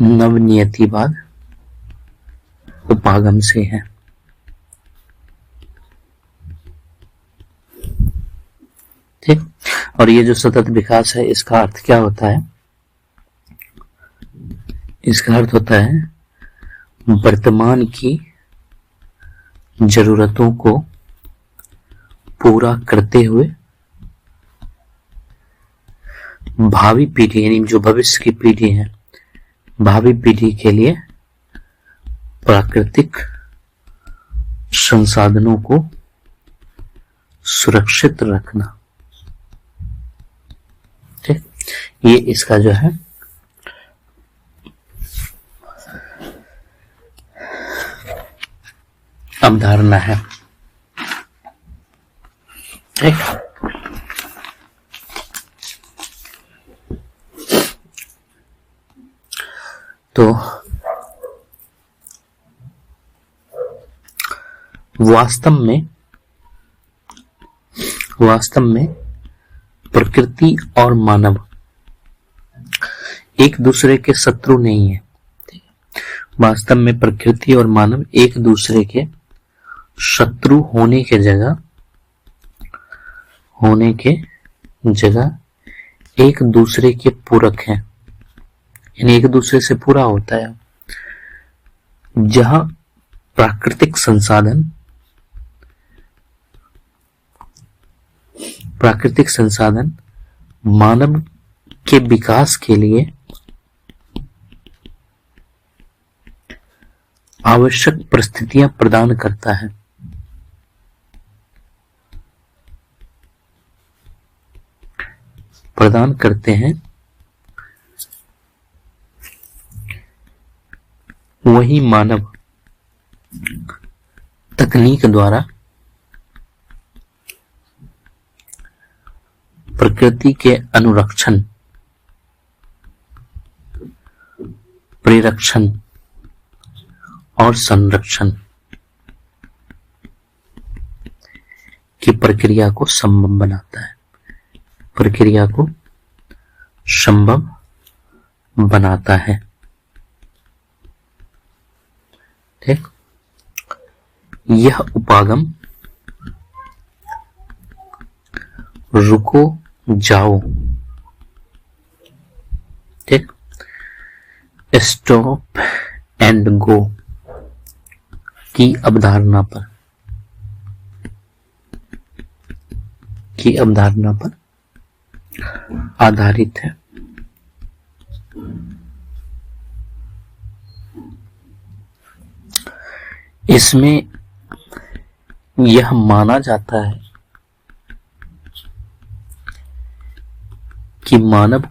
नवनियतिवाद उपागम से है। ठीक। और ये जो सतत विकास है, इसका अर्थ क्या होता है? इसका अर्थ होता है वर्तमान की जरूरतों को पूरा करते हुए भावी पीढ़ी, यानी जो भविष्य की पीढ़ी है, भावी पीढ़ी के लिए प्राकृतिक संसाधनों को सुरक्षित रखना। ठीक। ये इसका जो है अवधारणा है। ठीक। तो वास्तव में प्रकृति और मानव एक दूसरे के शत्रु नहीं है। वास्तव में प्रकृति और मानव एक दूसरे के शत्रु होने के जगह एक दूसरे के पूरक हैं, यानी एक दूसरे से पूरा होता है। जहां प्राकृतिक संसाधन मानव के विकास के लिए आवश्यक परिस्थितियां प्रदान करता है, प्रदान करते हैं, वही मानव तकनीक द्वारा प्रकृति के अनुरक्षण, परिरक्षण और संरक्षण की प्रक्रिया को संभव बनाता है, प्रक्रिया को संभव बनाता है। ठीक। यह उपागम रुको जाओ, ठीक, स्टॉप एंड गो की अवधारणा पर आधारित है। इसमें यह माना जाता है कि मानव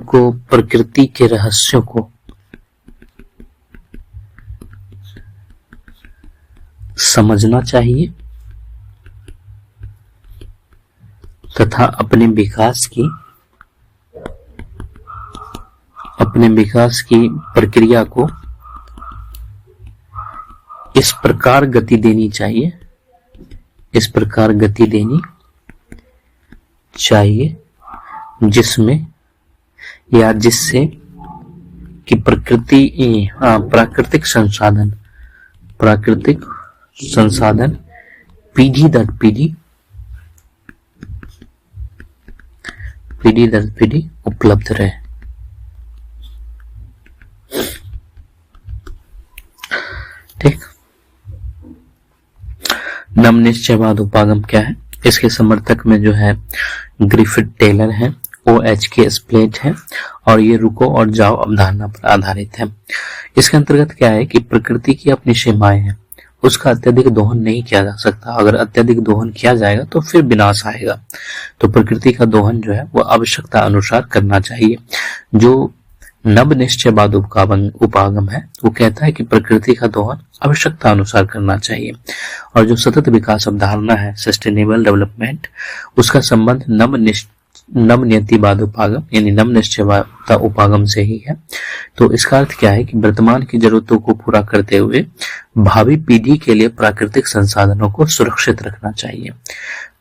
को प्रकृति के रहस्यों को समझना चाहिए तथा अपने विकास की प्रक्रिया को इस प्रकार गति देनी चाहिए जिससे कि प्राकृतिक संसाधन पीढ़ी दर पीढ़ी उपलब्ध रहे। ठीक। नवनिश्चयवाद उपागम क्या है? इसके समर्थक में जो है ग्रिफिथ टेलर है, OH स्प्लेट है और ये रुको और जाओ अवधारणा पर आधारित है। इसके अंतर्गत क्या है कि प्रकृति की अपनी सीमाएं हैं, उसका अत्यधिक दोहन नहीं किया जा सकता। अगर अत्यधिक दोहन किया जाएगा तो फिर विनाश आएगा। तो प्रकृति का दोहन जो है वो आवश्यकता अनुसार करना चाहिए। जो नवनिश्चयवाद उपागम है वो कहता है कि प्रकृति का दोहन आवश्यकता अनुसार करना चाहिए। और जो सतत विकास अवधारणा है, सस्टेनेबल डेवलपमेंट, उसका संबंध नम नियतिवाद उपागम यानी नम निश्चयता उपागम से ही है। तो इसका अर्थ क्या है कि वर्तमान की जरूरतों को पूरा करते हुए भावी पीढ़ी के लिए प्राकृतिक संसाधनों को सुरक्षित रखना चाहिए।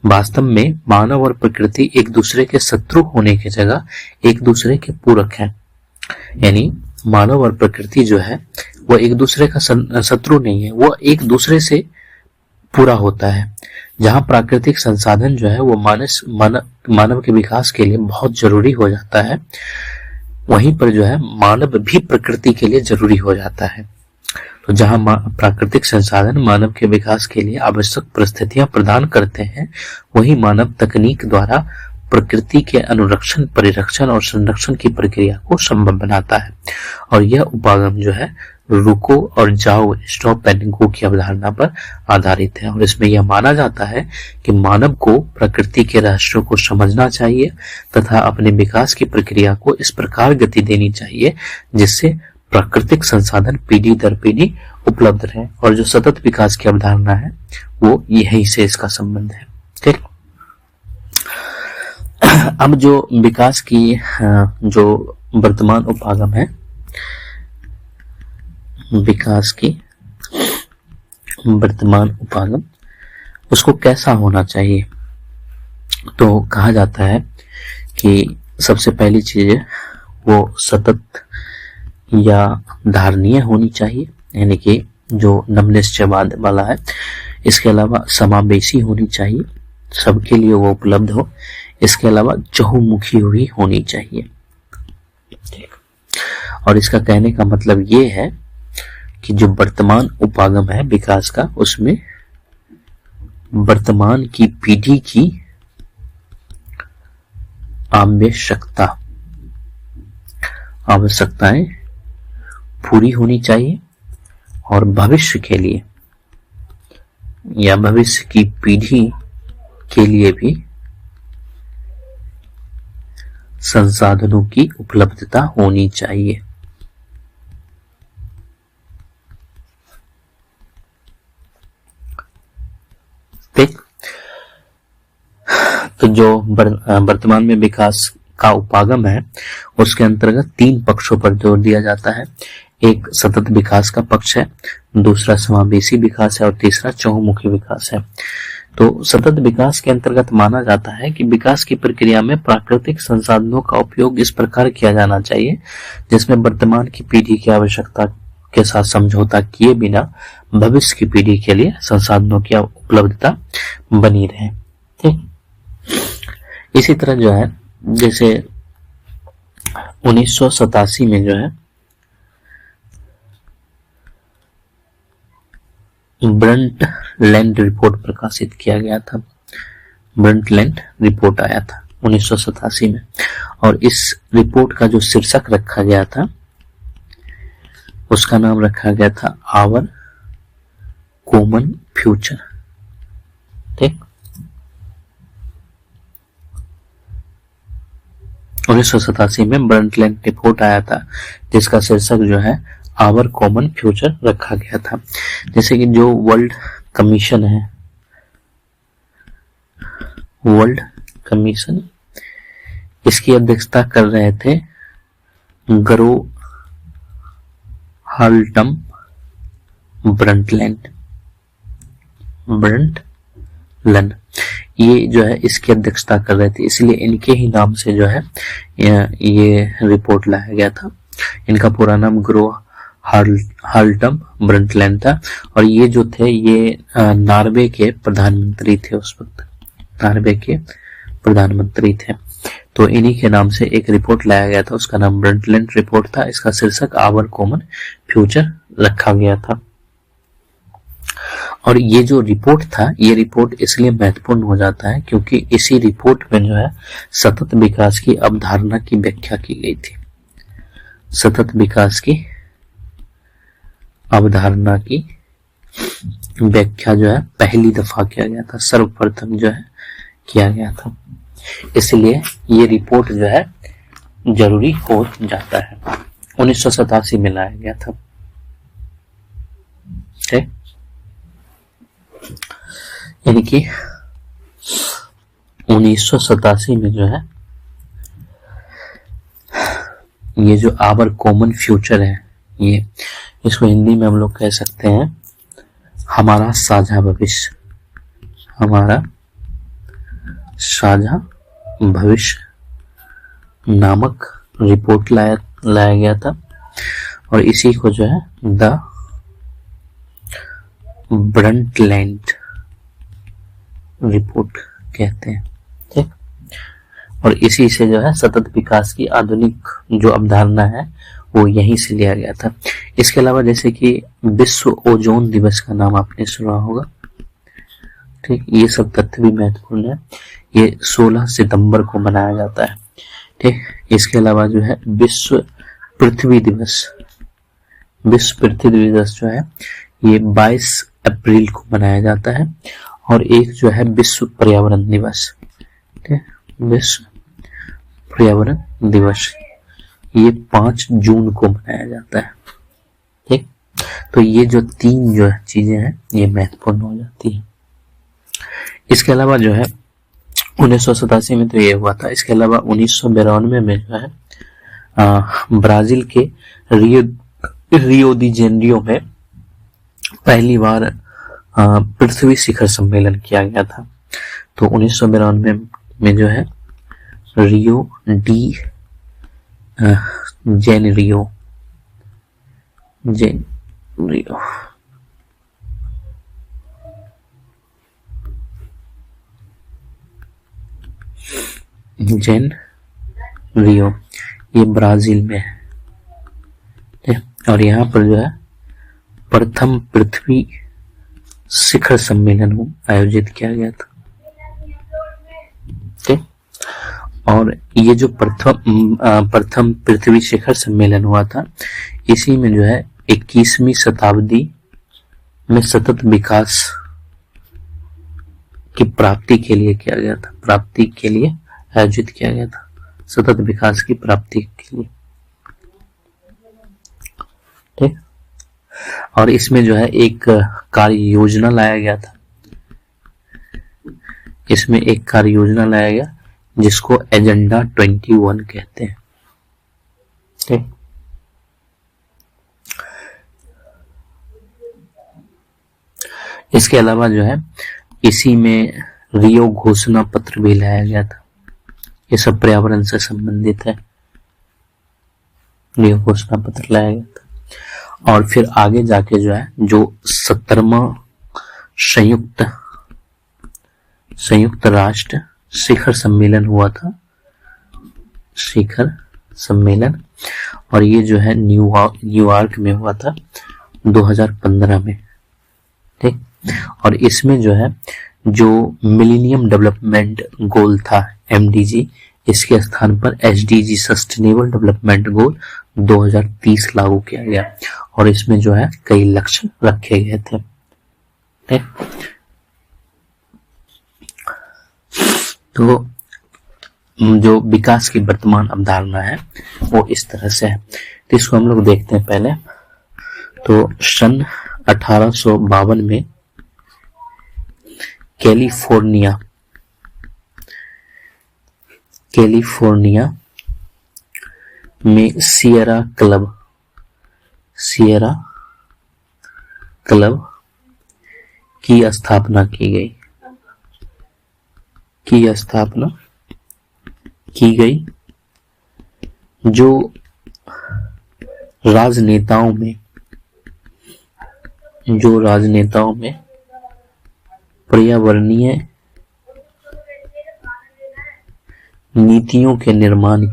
वास्तव में मानव और प्रकृति एक दूसरे के शत्रु होने की जगह एक दूसरे के पूरक हैं। यानी मानव और प्रकृति जो है वो एक दूसरे का शत्रु नहीं है, वो एक दूसरे से पूरा होता है। जहां प्राकृतिक संसाधन जो है वो मानव के विकास के लिए बहुत जरूरी हो जाता है, वहीं पर जो है मानव भी प्रकृति के लिए जरूरी हो जाता है। तो जहां प्राकृतिक संसाधन मानव के विकास के लिए आवश्यक परिस्थितियां प्रदान करते हैं, वहीं मानव तकनीक द्वारा प्रकृति के अनुरक्षण, परिरक्षण और संरक्षण की प्रक्रिया को संभव बनाता है। और यह उपागम जो है रुको और जाओ, स्टॉप एंड गो की अवधारणा पर आधारित है। और इसमें यह माना जाता है कि मानव को प्रकृति के रहस्यों को समझना चाहिए तथा अपने विकास की प्रक्रिया को इस प्रकार गति देनी चाहिए जिससे प्राकृतिक संसाधन पीढ़ी दर पीढ़ी उपलब्ध रहे। और जो सतत विकास की अवधारणा है वो यही से इसका संबंध है। ठीक, अब जो विकास की जो वर्तमान उपागम है, विकास की वर्तमान उपागम उसको कैसा होना चाहिए, तो कहा जाता है कि सबसे पहली चीज वो सतत या धारणीय होनी चाहिए, यानी कि जो नमनिश्चयवाद वाला है। इसके अलावा समावेशी होनी चाहिए, सबके लिए वो उपलब्ध हो। इसके अलावा चहुमुखी हुई होनी चाहिए। और इसका कहने का मतलब ये है कि जो वर्तमान उपागम है विकास का, उसमें वर्तमान की पीढ़ी की आवश्यकताएं पूरी होनी चाहिए और भविष्य के लिए या भविष्य की पीढ़ी के लिए भी संसाधनों की उपलब्धता होनी चाहिए। ठीक, तो जो वर्तमान में विकास का उपागम है उसके अंतर्गत 3 पक्षों पर जोर दिया जाता है। एक सतत विकास का पक्ष है, दूसरा समावेशी विकास है और तीसरा चहुमुखी विकास है। तो सतत विकास के अंतर्गत माना जाता है कि विकास की प्रक्रिया में प्राकृतिक संसाधनों का उपयोग इस प्रकार किया जाना चाहिए जिसमें वर्तमान की पीढ़ी की आवश्यकता के साथ समझौता किए बिना भविष्य की पीढ़ी के लिए संसाधनों की उपलब्धता बनी रहे। ठीक, इसी तरह जो है जैसे 1987 में जो है ब्रंटलैंड रिपोर्ट प्रकाशित किया गया था। ब्रंटलैंड रिपोर्ट आया था 1987 में, और इस रिपोर्ट का जो शीर्षक रखा गया था उसका नाम रखा गया था आवर कॉमन फ्यूचर। ठीक, 1987 में ब्रंटलैंड रिपोर्ट आया था जिसका शीर्षक जो है आवर कॉमन फ्यूचर रखा गया था। जैसे कि जो वर्ल्ड कमीशन है, वर्ल्ड कमीशन, इसकी अध्यक्षता कर रहे थे गरो हाल्टम ब्रंटलैंड। ये जो है इसकी अध्यक्षता कर रहे थे, इसलिए इनके ही नाम से जो है ये रिपोर्ट लाया गया था। इनका पूरा नाम ग्रो हाल्टम ब्रंटलैंड था और ये जो थे ये नॉर्वे के प्रधानमंत्री थे। उस वक्त नॉर्वे के प्रधानमंत्री थे, तो इन्हीं के नाम से एक रिपोर्ट लाया गया था, उसका नाम ब्रंटलैंड रिपोर्ट था। इसका शीर्षक आवर कॉमन फ्यूचर रखा गया था। और ये जो रिपोर्ट था, ये रिपोर्ट इसलिए महत्वपूर्ण हो जाता है क्योंकि इसी रिपोर्ट में जो है सतत विकास की अवधारणा की व्याख्या की गई थी। सतत विकास की अवधारणा की व्याख्या जो है पहली दफा किया गया था, सर्वप्रथम जो है किया गया था। इसलिए ये रिपोर्ट जो है जरूरी हो जाता है। 1987 में लाया गया था। ठीक, यानी कि 1987 में जो है ये जो आवर कॉमन फ्यूचर है, ये इसको हिंदी में हम लोग कह सकते हैं हमारा साझा भविष्य, हमारा साझा भविष्य नामक रिपोर्ट लाया गया था। और इसी को जो है द ब्रंटलैंड रिपोर्ट कहते हैं। ठीक, और इसी से जो है सतत विकास की आधुनिक जो अवधारणा है वो यहीं से लिया गया था। इसके अलावा जैसे कि विश्व ओजोन दिवस का नाम आपने सुना होगा। ठीक, ये सब तथ्य भी महत्वपूर्ण है। ये 16 सितंबर को मनाया जाता है। ठीक, इसके अलावा जो है विश्व पृथ्वी दिवस जो है ये 22 अप्रैल को मनाया जाता है। और एक जो है विश्व पर्यावरण दिवस, ठीक, विश्व पर्यावरण दिवस ये 5 जून को मनाया जाता है। ठीक, तो ये जो 3 जो चीजें हैं ये महत्वपूर्ण हो जाती है। इसके अलावा जो है 1987 में तो ये हुआ था। इसके अलावा 1992 में जो है ब्राजील के रियो दी जेनेरियो में पहली बार पृथ्वी शिखर सम्मेलन किया गया था। तो 1992 में जो है रियो डी जेनेरियो ये ब्राजील में है। और यहाँ पर जो है प्रथम पृथ्वी शिखर सम्मेलन आयोजित किया गया था। ठीक, और ये जो प्रथम पृथ्वी शिखर सम्मेलन हुआ था, इसी में जो है 21वीं शताब्दी में सतत विकास की प्राप्ति के लिए किया गया था, प्राप्ति के लिए आयोजित किया गया था, सतत विकास की प्राप्ति के लिए। ठीक, और इसमें जो है एक कार्य योजना लाया गया था। इसमें एक कार्य योजना लाया गया जिसको एजेंडा 21 कहते हैं। ठीक, इसके अलावा जो है इसी में रियो घोषणा पत्र भी लाया गया था। ये सब पर्यावरण से संबंधित है। रियो घोषणा पत्र लाया गया था। और फिर आगे जाके जो है जो 17वां संयुक्त राष्ट्र शिखर सम्मेलन हुआ था, शिखर सम्मेलन, और ये जो है न्यूयॉर्क में हुआ था 2015 में। ठीक, और इसमें जो है जो मिलेनियम डेवलपमेंट गोल था MDG, इसके स्थान पर SDG सस्टेनेबल डेवलपमेंट गोल 2030 लागू किया गया। और इसमें जो है कई लक्ष्य रखे गए थे। ठीक, तो जो विकास की वर्तमान अवधारणा है वो इस तरह से है। तो इसको हम लोग देखते हैं पहले। तो सन 1852 में कैलिफोर्निया में सियरा क्लब की स्थापना की गई, जो राजनेताओं में पर्यावरणीय नीतियों के निर्माण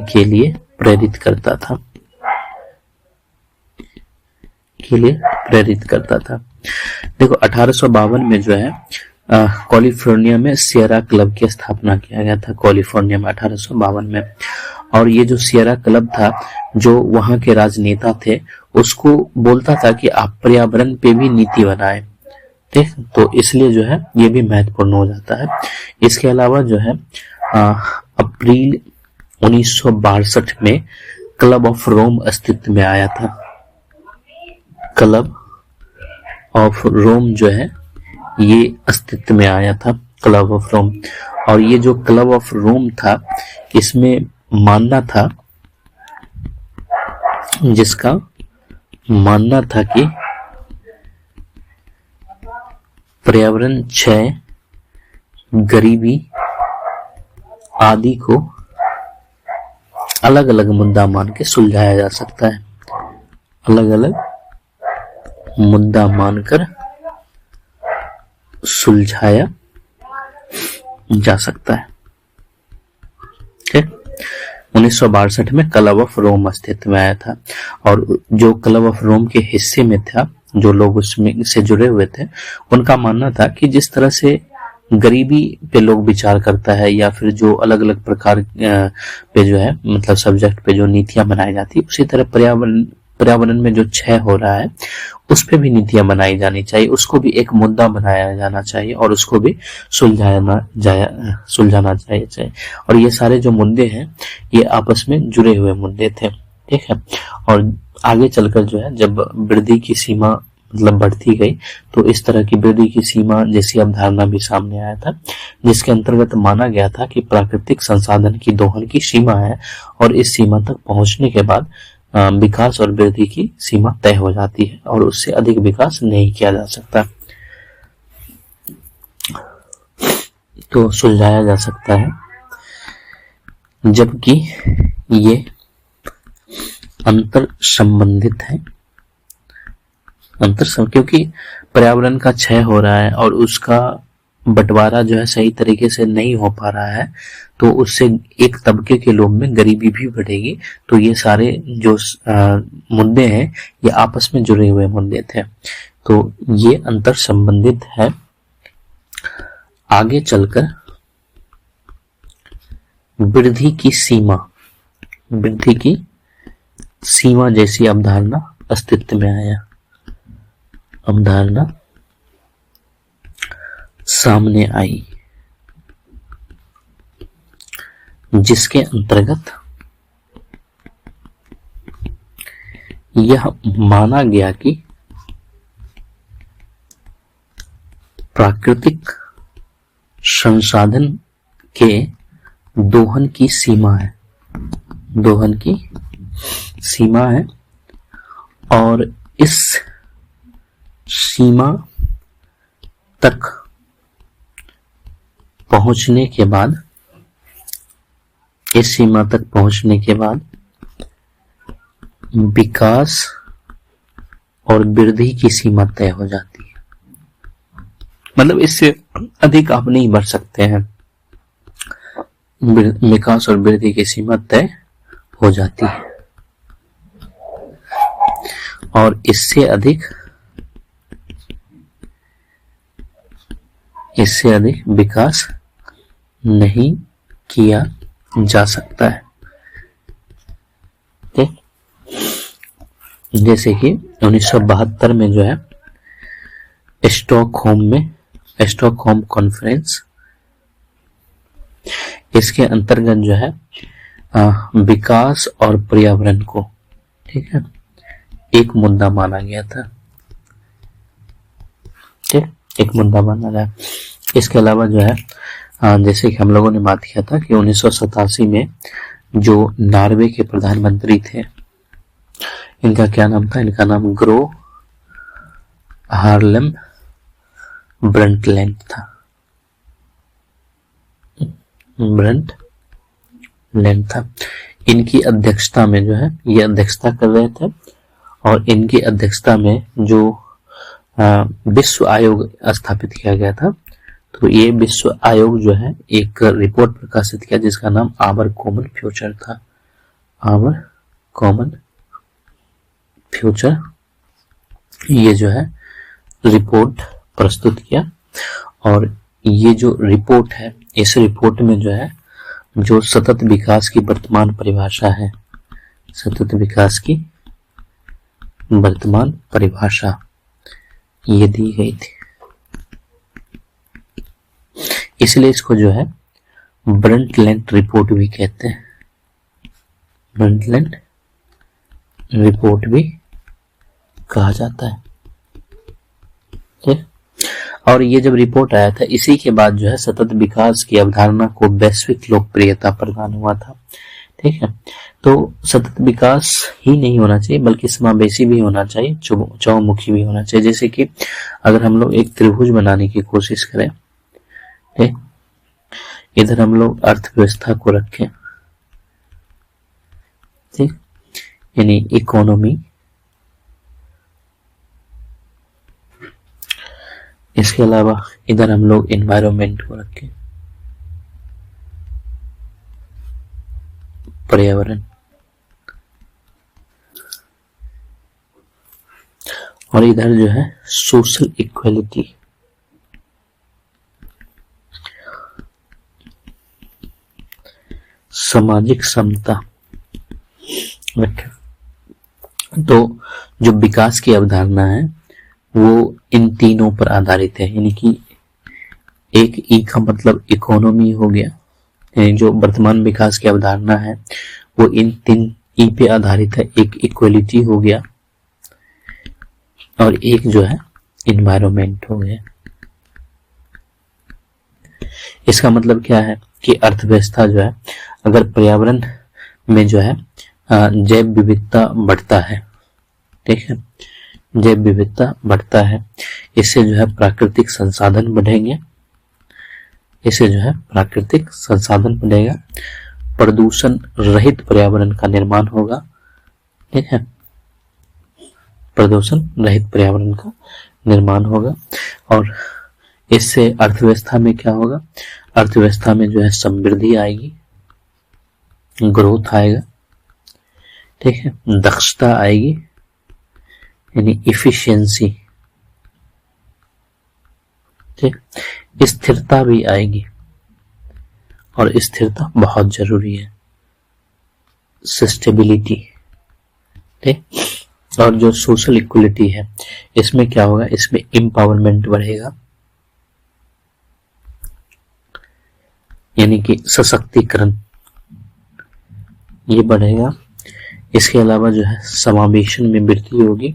के लिए प्रेरित करता था। देखो 1852 में जो है कैलिफोर्निया में सियरा क्लब की स्थापना किया गया था, कैलिफोर्निया में 1852 में। और ये जो सियरा क्लब था, जो वहां के राजनेता थे, उसको बोलता था कि आप पर्यावरण पे भी नीति बनाएं। ठीक, तो इसलिए जो है ये भी महत्वपूर्ण हो जाता है। इसके अलावा जो है अप्रैल 1962 में क्लब ऑफ रोम अस्तित्व में आया था। क्लब ऑफ रोम जो है ये अस्तित्व में आया था क्लब ऑफ रोम। और ये जो क्लब ऑफ रोम था, इसमें मानना था, जिसका मानना था कि पर्यावरण क्षय, गरीबी आदि को अलग अलग मुद्दा मान के सुलझाया जा सकता है, अलग अलग मुद्दा मानकर सुलझाया जा सकता है। ठीक, 1962 में क्लब ऑफ रोम अस्तित्व में आया था, और जो क्लब ऑफ रोम के हिस्से में था, जो लोग उसमें से जुड़े हुए थे, उनका मानना था कि जिस तरह से गरीबी पे लोग विचार करता है, या फिर जो अलग अलग प्रकार पे जो है, मतलब सब्जेक्ट पे जो नीतियां बनाई जाती है, उसी तरह पर्यावरण में जो क्षय हो रहा है उस पे भी नीतियां बनाई जानी चाहिए, उसको भी एक मुद्दा बनाया जाना चाहिए, और उसको भी सुलझाना चाहिए। और ये सारे जो मुद्दे हैं ये आपस में जुड़े हुए मुद्दे थे। ठीक है, और आगे चलकर जो है, जब वृद्धि की सीमा मतलब बढ़ती गई, तो इस तरह की वृद्धि की सीमा जैसी अवधारणा भी सामने आया था, जिसके अंतर्गत माना गया था कि प्राकृतिक संसाधन की दोहन की सीमा है, और इस सीमा तक पहुंचने के बाद विकास और वृद्धि की सीमा तय हो जाती है, और उससे अधिक विकास नहीं किया जा सकता, तो सुलझाया जा सकता है। जबकि ये अंतर संबंधित है, क्योंकि पर्यावरण का क्षय हो रहा है और उसका बंटवारा जो है सही तरीके से नहीं हो पा रहा है, तो उससे एक तबके के लोग में गरीबी भी बढ़ेगी। तो ये सारे जो मुद्दे हैं ये आपस में जुड़े हुए मुद्दे थे, तो ये अंतर संबंधित है। आगे चलकर वृद्धि की सीमा जैसी अवधारणा अस्तित्व में आया, अवधारणा सामने आई, जिसके अंतर्गत यह माना गया कि प्राकृतिक संसाधन के दोहन की सीमा है, और इस सीमा तक पहुंचने के बाद विकास और वृद्धि की सीमा तय हो जाती है, मतलब इससे अधिक आप नहीं बढ़ सकते हैं, विकास और वृद्धि की सीमा तय हो जाती है, और इससे अधिक विकास नहीं किया जा सकता है। ठीक, जैसे कि 1972 में जो है स्टॉकहोम कॉन्फ्रेंस, इसके अंतर्गत जो है विकास और पर्यावरण को, ठीक है, एक मुद्दा माना गया था। ठीक, एक मुद्दा माना गया। इसके अलावा जो है जैसे कि हम लोगों ने बात किया था कि 1987 में जो नॉर्वे के प्रधानमंत्री थे, इनका क्या नाम था? इनका नाम ग्रो हार्लेम ब्रंटलैंड था। इनकी अध्यक्षता में जो है, ये अध्यक्षता कर रहे थे, और इनकी अध्यक्षता में जो विश्व आयोग स्थापित किया गया था, तो ये विश्व आयोग जो है एक रिपोर्ट प्रकाशित किया जिसका नाम आवर कॉमन फ्यूचर था। आवर कॉमन फ्यूचर, ये जो है रिपोर्ट प्रस्तुत किया, और ये जो रिपोर्ट है, इस रिपोर्ट में जो है जो सतत विकास की वर्तमान परिभाषा है, सतत विकास की वर्तमान परिभाषा ये दी गई थी। इसलिए इसको जो है ब्रंटलैंड रिपोर्ट भी कहते हैं, ब्रंटलैंड रिपोर्ट भी कहा जाता है। ठीक, और ये जब रिपोर्ट आया था इसी के बाद जो है सतत विकास की अवधारणा को वैश्विक लोकप्रियता प्रदान हुआ था। ठीक है, तो सतत विकास ही नहीं होना चाहिए बल्कि समावेशी भी होना चाहिए, चौमुखी भी होना चाहिए। जैसे कि अगर हम लोग एक त्रिभुज बनाने की कोशिश करें, ठीक, इधर हम लोग अर्थव्यवस्था को रखें, ठीक, यानी इकोनॉमी, इसके अलावा इधर हम लोग एनवायरनमेंट को रखें, पर्यावरण, और इधर जो है सोशल इक्वलिटी, सामाजिक समता रखें। तो जो विकास की अवधारणा है वो इन तीनों पर आधारित है, यानी कि एक ई का मतलब इकोनॉमी हो गया, यानी जो वर्तमान विकास की अवधारणा है वो इन तीन ई पे आधारित है। एक इक्वलिटी हो गया और एक जो है इन्वायरमेंट हो गया। इसका मतलब क्या है कि अर्थव्यवस्था जो है, अगर पर्यावरण में जो है जैव विविधता बढ़ता है, ठीक है, जैव विविधता बढ़ता है, इससे जो है प्राकृतिक संसाधन बढ़ेंगे, इससे जो है प्राकृतिक संसाधन बढ़ेगा, प्रदूषण रहित पर्यावरण का निर्माण होगा, ठीक है, प्रदूषण रहित पर्यावरण का निर्माण होगा। और इससे अर्थव्यवस्था में क्या होगा, अर्थव्यवस्था में जो है समृद्धि आएगी, ग्रोथ आएगा, ठीक है, दक्षता आएगी यानी इफिशियंसी, ठीक, स्थिरता भी आएगी और स्थिरता बहुत जरूरी है, सस्टेबिलिटी, ठीक। और जो सोशल इक्वलिटी है इसमें क्या होगा, इसमें एम्पावरमेंट बढ़ेगा, यानी कि सशक्तिकरण ये बढ़ेगा। इसके अलावा जो है समावेशन में वृद्धि होगी,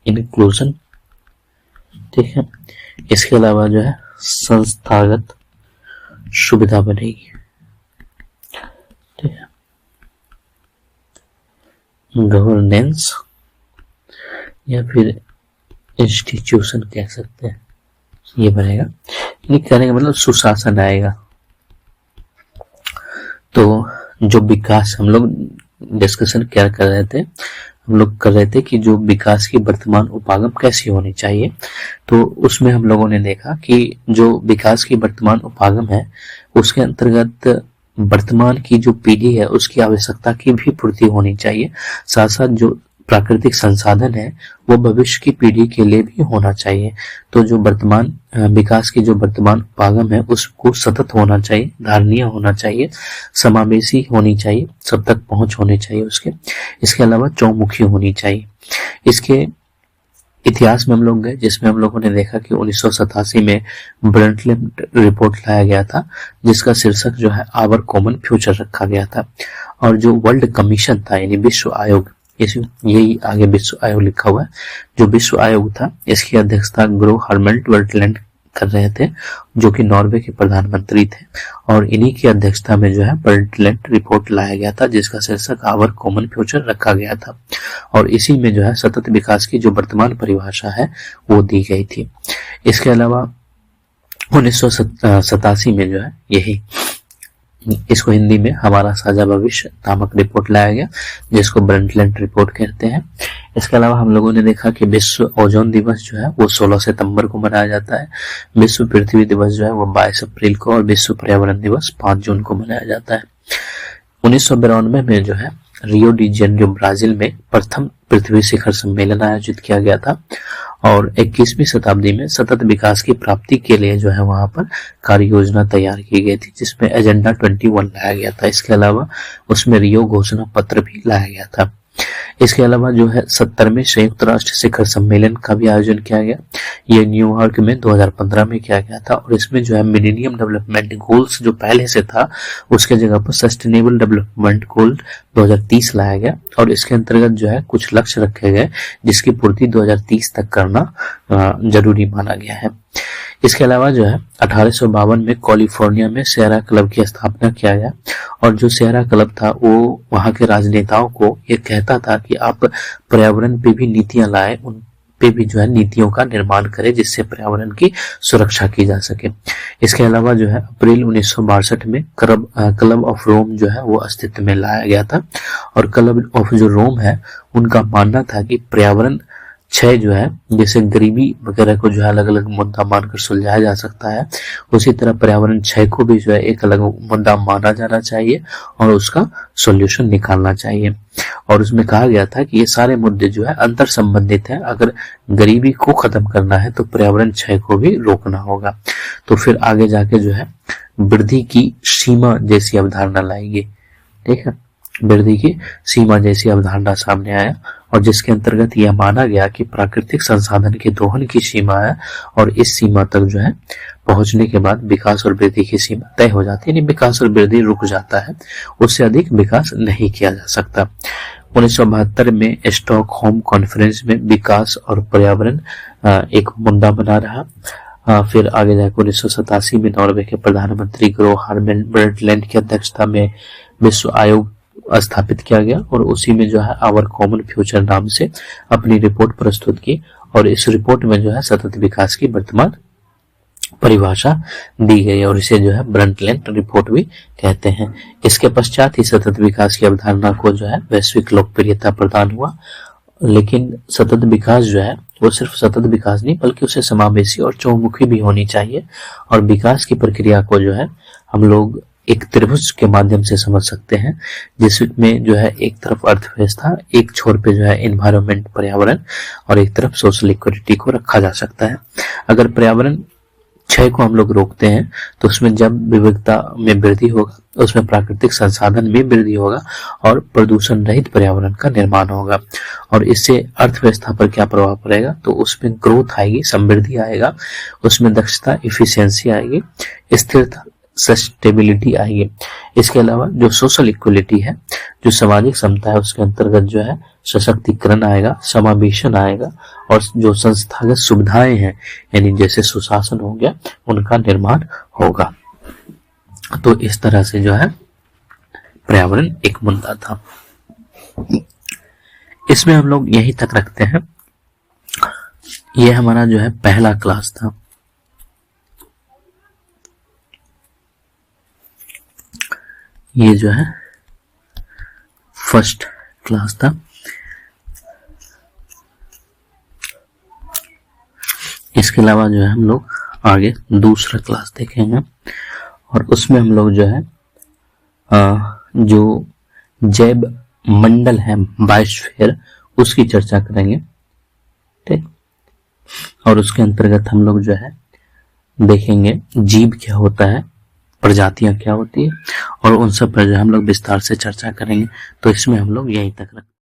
इंक्लूजन, ठीक है। इसके अलावा जो है संस्थागत सुविधा बढ़ेगी, ठीक है, गवर्नेंस या फिर इंस्टीट्यूशन कह सकते हैं, ये बढ़ेगा। ये कहने का मतलब सुशासन आएगा। तो जो विकास हम लोग डिस्कशन क्या कर रहे थे, हम लोग कर रहे थे कि जो विकास की वर्तमान उपागम कैसी होनी चाहिए, तो उसमें हम लोगों ने देखा कि जो विकास की वर्तमान उपागम है उसके अंतर्गत वर्तमान की जो पीढ़ी है उसकी आवश्यकता की भी पूर्ति होनी चाहिए, साथ साथ जो प्राकृतिक संसाधन है वो भविष्य की पीढ़ी के लिए भी होना चाहिए। तो जो वर्तमान विकास की जो वर्तमान उपागम है उसको सतत होना चाहिए, धारणीय होना चाहिए, समावेशी होनी चाहिए, सब तक पहुंच होनी चाहिए उसके। इसके अलावा चौमुखी होनी चाहिए। इसके इतिहास में हम लोग गए जिसमें हम लोगों ने देखा कि 1987 में ब्रंटलिन रिपोर्ट लाया गया था जिसका शीर्षक जो है आवर कॉमन फ्यूचर रखा गया था। और जो वर्ल्ड कमीशन था यानी विश्व आयोग, यही आगे विश्व आयोग लिखा हुआ है, जो विश्व आयोग था इसकी अध्यक्षता ग्रो हार्मल्ट वर्टलैंड कर रहे थे जो कि नॉर्वे के प्रधानमंत्री थे। और इन्हीं की अध्यक्षता में जो है वर्टलैंड रिपोर्ट लाया गया था जिसका शीर्षक आवर कॉमन फ्यूचर रखा गया था। और इसी में जो है सतत विकास की जो वर्तमान परिभाषा है वो दी गई थी। इसके अलावा 1987 में जो है यही इसको हिंदी में हमारा साझा भविष्य नामक रिपोर्ट लाया गया जिसको ब्रंटलैंड रिपोर्ट कहते हैं। इसके अलावा हम लोगों ने देखा कि विश्व ओजोन दिवस जो है वो 16 सितंबर को मनाया जाता है, विश्व पृथ्वी दिवस जो है वो 22 अप्रैल को और विश्व पर्यावरण दिवस 5 जून को मनाया जाता है। 1992 में जो है रियो डी जेनेरो ब्राजील में प्रथम पृथ्वी शिखर सम्मेलन आयोजित किया गया था और 21वीं शताब्दी में सतत विकास की प्राप्ति के लिए जो है वहां पर कार्य योजना तैयार की गई थी जिसमें एजेंडा 21 लाया गया था। इसके अलावा उसमें रियो घोषणा पत्र भी लाया गया था। इसके अलावा जो है 70वें संयुक्त राष्ट्र शिखर सम्मेलन का भी आयोजन किया गया। ये न्यूयॉर्क में 2015 में किया गया था और इसमें जो है मिलेनियम डेवलपमेंट गोल्स जो पहले से था उसके जगह पर सस्टेनेबल डेवलपमेंट गोल 2030 लाया गया और इसके अंतर्गत जो है कुछ लक्ष्य रखे गए जिसकी पूर्ति 2030 तक करना जरूरी माना गया है। इसके अलावा जो है 1852 में कैलिफोर्निया में सियरा क्लब की स्थापना किया गया और जो सियरा क्लब था वो वहां के राजनेताओं को ये कहता था कि आप पर्यावरण पे भी नीतियां लाएं, उन पे भी जो है नीतियों का निर्माण करें जिससे पर्यावरण की सुरक्षा की जा सके। इसके अलावा जो है अप्रैल 1962 में क्लब ऑफ रोम जो है वो अस्तित्व में लाया गया था और क्लब ऑफ जो रोम है उनका मानना था कि पर्यावरण क्षय जो है जैसे गरीबी वगैरह को जो है अलग अलग मुद्दा मानकर सुलझाया जा सकता है, उसी तरह पर्यावरण क्षय को भी जो है एक अलग मुद्दा माना जाना चाहिए और उसका सॉल्यूशन निकालना चाहिए। और उसमें कहा गया था कि ये सारे मुद्दे जो है अंतर संबंधित हैं, अगर गरीबी को खत्म करना है तो पर्यावरण क्षय को भी रोकना होगा। तो फिर आगे जाके जो है वृद्धि की सीमा जैसी अवधारणा लाएगी, ठीक है, वृद्धि की सीमा जैसी अवधारणा सामने आया और जिसके अंतर्गत यह माना गया कि प्राकृतिक संसाधन के दोहन की सीमा है और इस सीमा तक जो है पहुंचने के बाद विकास और वृद्धि की सीमा तय हो जाती है, यानी विकास और वृद्धि रुक जाता है, उससे अधिक विकास नहीं किया जा सकता। 1972 में स्टॉकहोम कॉन्फ्रेंस में विकास और पर्यावरण एक मुद्दा बना रहा। फिर आगे जाकर 1987 में नॉर्वे के प्रधानमंत्री ग्रो हार्मन ब्रंटलैंड की अध्यक्षता में विश्व आयोग स्थापित किया गया और उसी में जो है आवर कॉमन फ्यूचर नाम से अपनी रिपोर्ट प्रस्तुत की और इस रिपोर्ट में जो है सतत विकास की वर्तमान परिभाषा दी गई और इसे जो है ब्रंटलैंड रिपोर्ट भी कहते हैं। इसके पश्चात ही सतत विकास की अवधारणा को जो है वैश्विक लोकप्रियता प्रदान हुआ, लेकिन सतत विकास जो है वो सिर्फ सतत विकास नहीं बल्कि उसे समावेशी और चौमुखी भी होनी चाहिए और विकास की प्रक्रिया को जो है हम लोग एक त्रिभुज के माध्यम से समझ सकते हैं जिसमें जो है एक तरफ अर्थव्यवस्था, एक छोर पे जो है एनवायरनमेंट पर्यावरण और एक तरफ सोशल इक्विटी को रखा जा सकता है। अगर पर्यावरण क्षय को हम लोग रोकते हैं तो उसमें जब विविधता में वृद्धि होगा, उसमें प्राकृतिक संसाधन में वृद्धि होगा और प्रदूषण रहित पर्यावरण का निर्माण होगा और इससे अर्थव्यवस्था पर क्या प्रभाव पड़ेगा, तो उसमें ग्रोथ आएगी, समृद्धि आएगा, उसमें दक्षता, इफिशियंसी आएगी, स्थिरता, सस्टेबिलिटी आएगी। इसके अलावा जो सोशल इक्वलिटी है, जो सामाजिक समता है, उसके अंतर्गत जो है सशक्तिकरण आएगा, समावेशन आएगा और जो संस्थागत सुविधाएं हैं यानी जैसे सुशासन हो गया उनका निर्माण होगा। तो इस तरह से जो है पर्यावरण एक मुद्दा था। इसमें हम लोग यही तक रखते हैं। यह हमारा जो है पहला क्लास था। ये जो है फर्स्ट क्लास था। इसके अलावा जो है हम लोग आगे दूसरा क्लास देखेंगे और उसमें हम लोग जो है जो जैव मंडल है, बायोस्फीयर, उसकी चर्चा करेंगे, ठीक। और उसके अंतर्गत हम लोग जो है देखेंगे जीव क्या होता है, प्रजातियां क्या होती है और उन सब पर जो हम लोग विस्तार से चर्चा करेंगे। तो इसमें हम लोग यहीं तक रखें।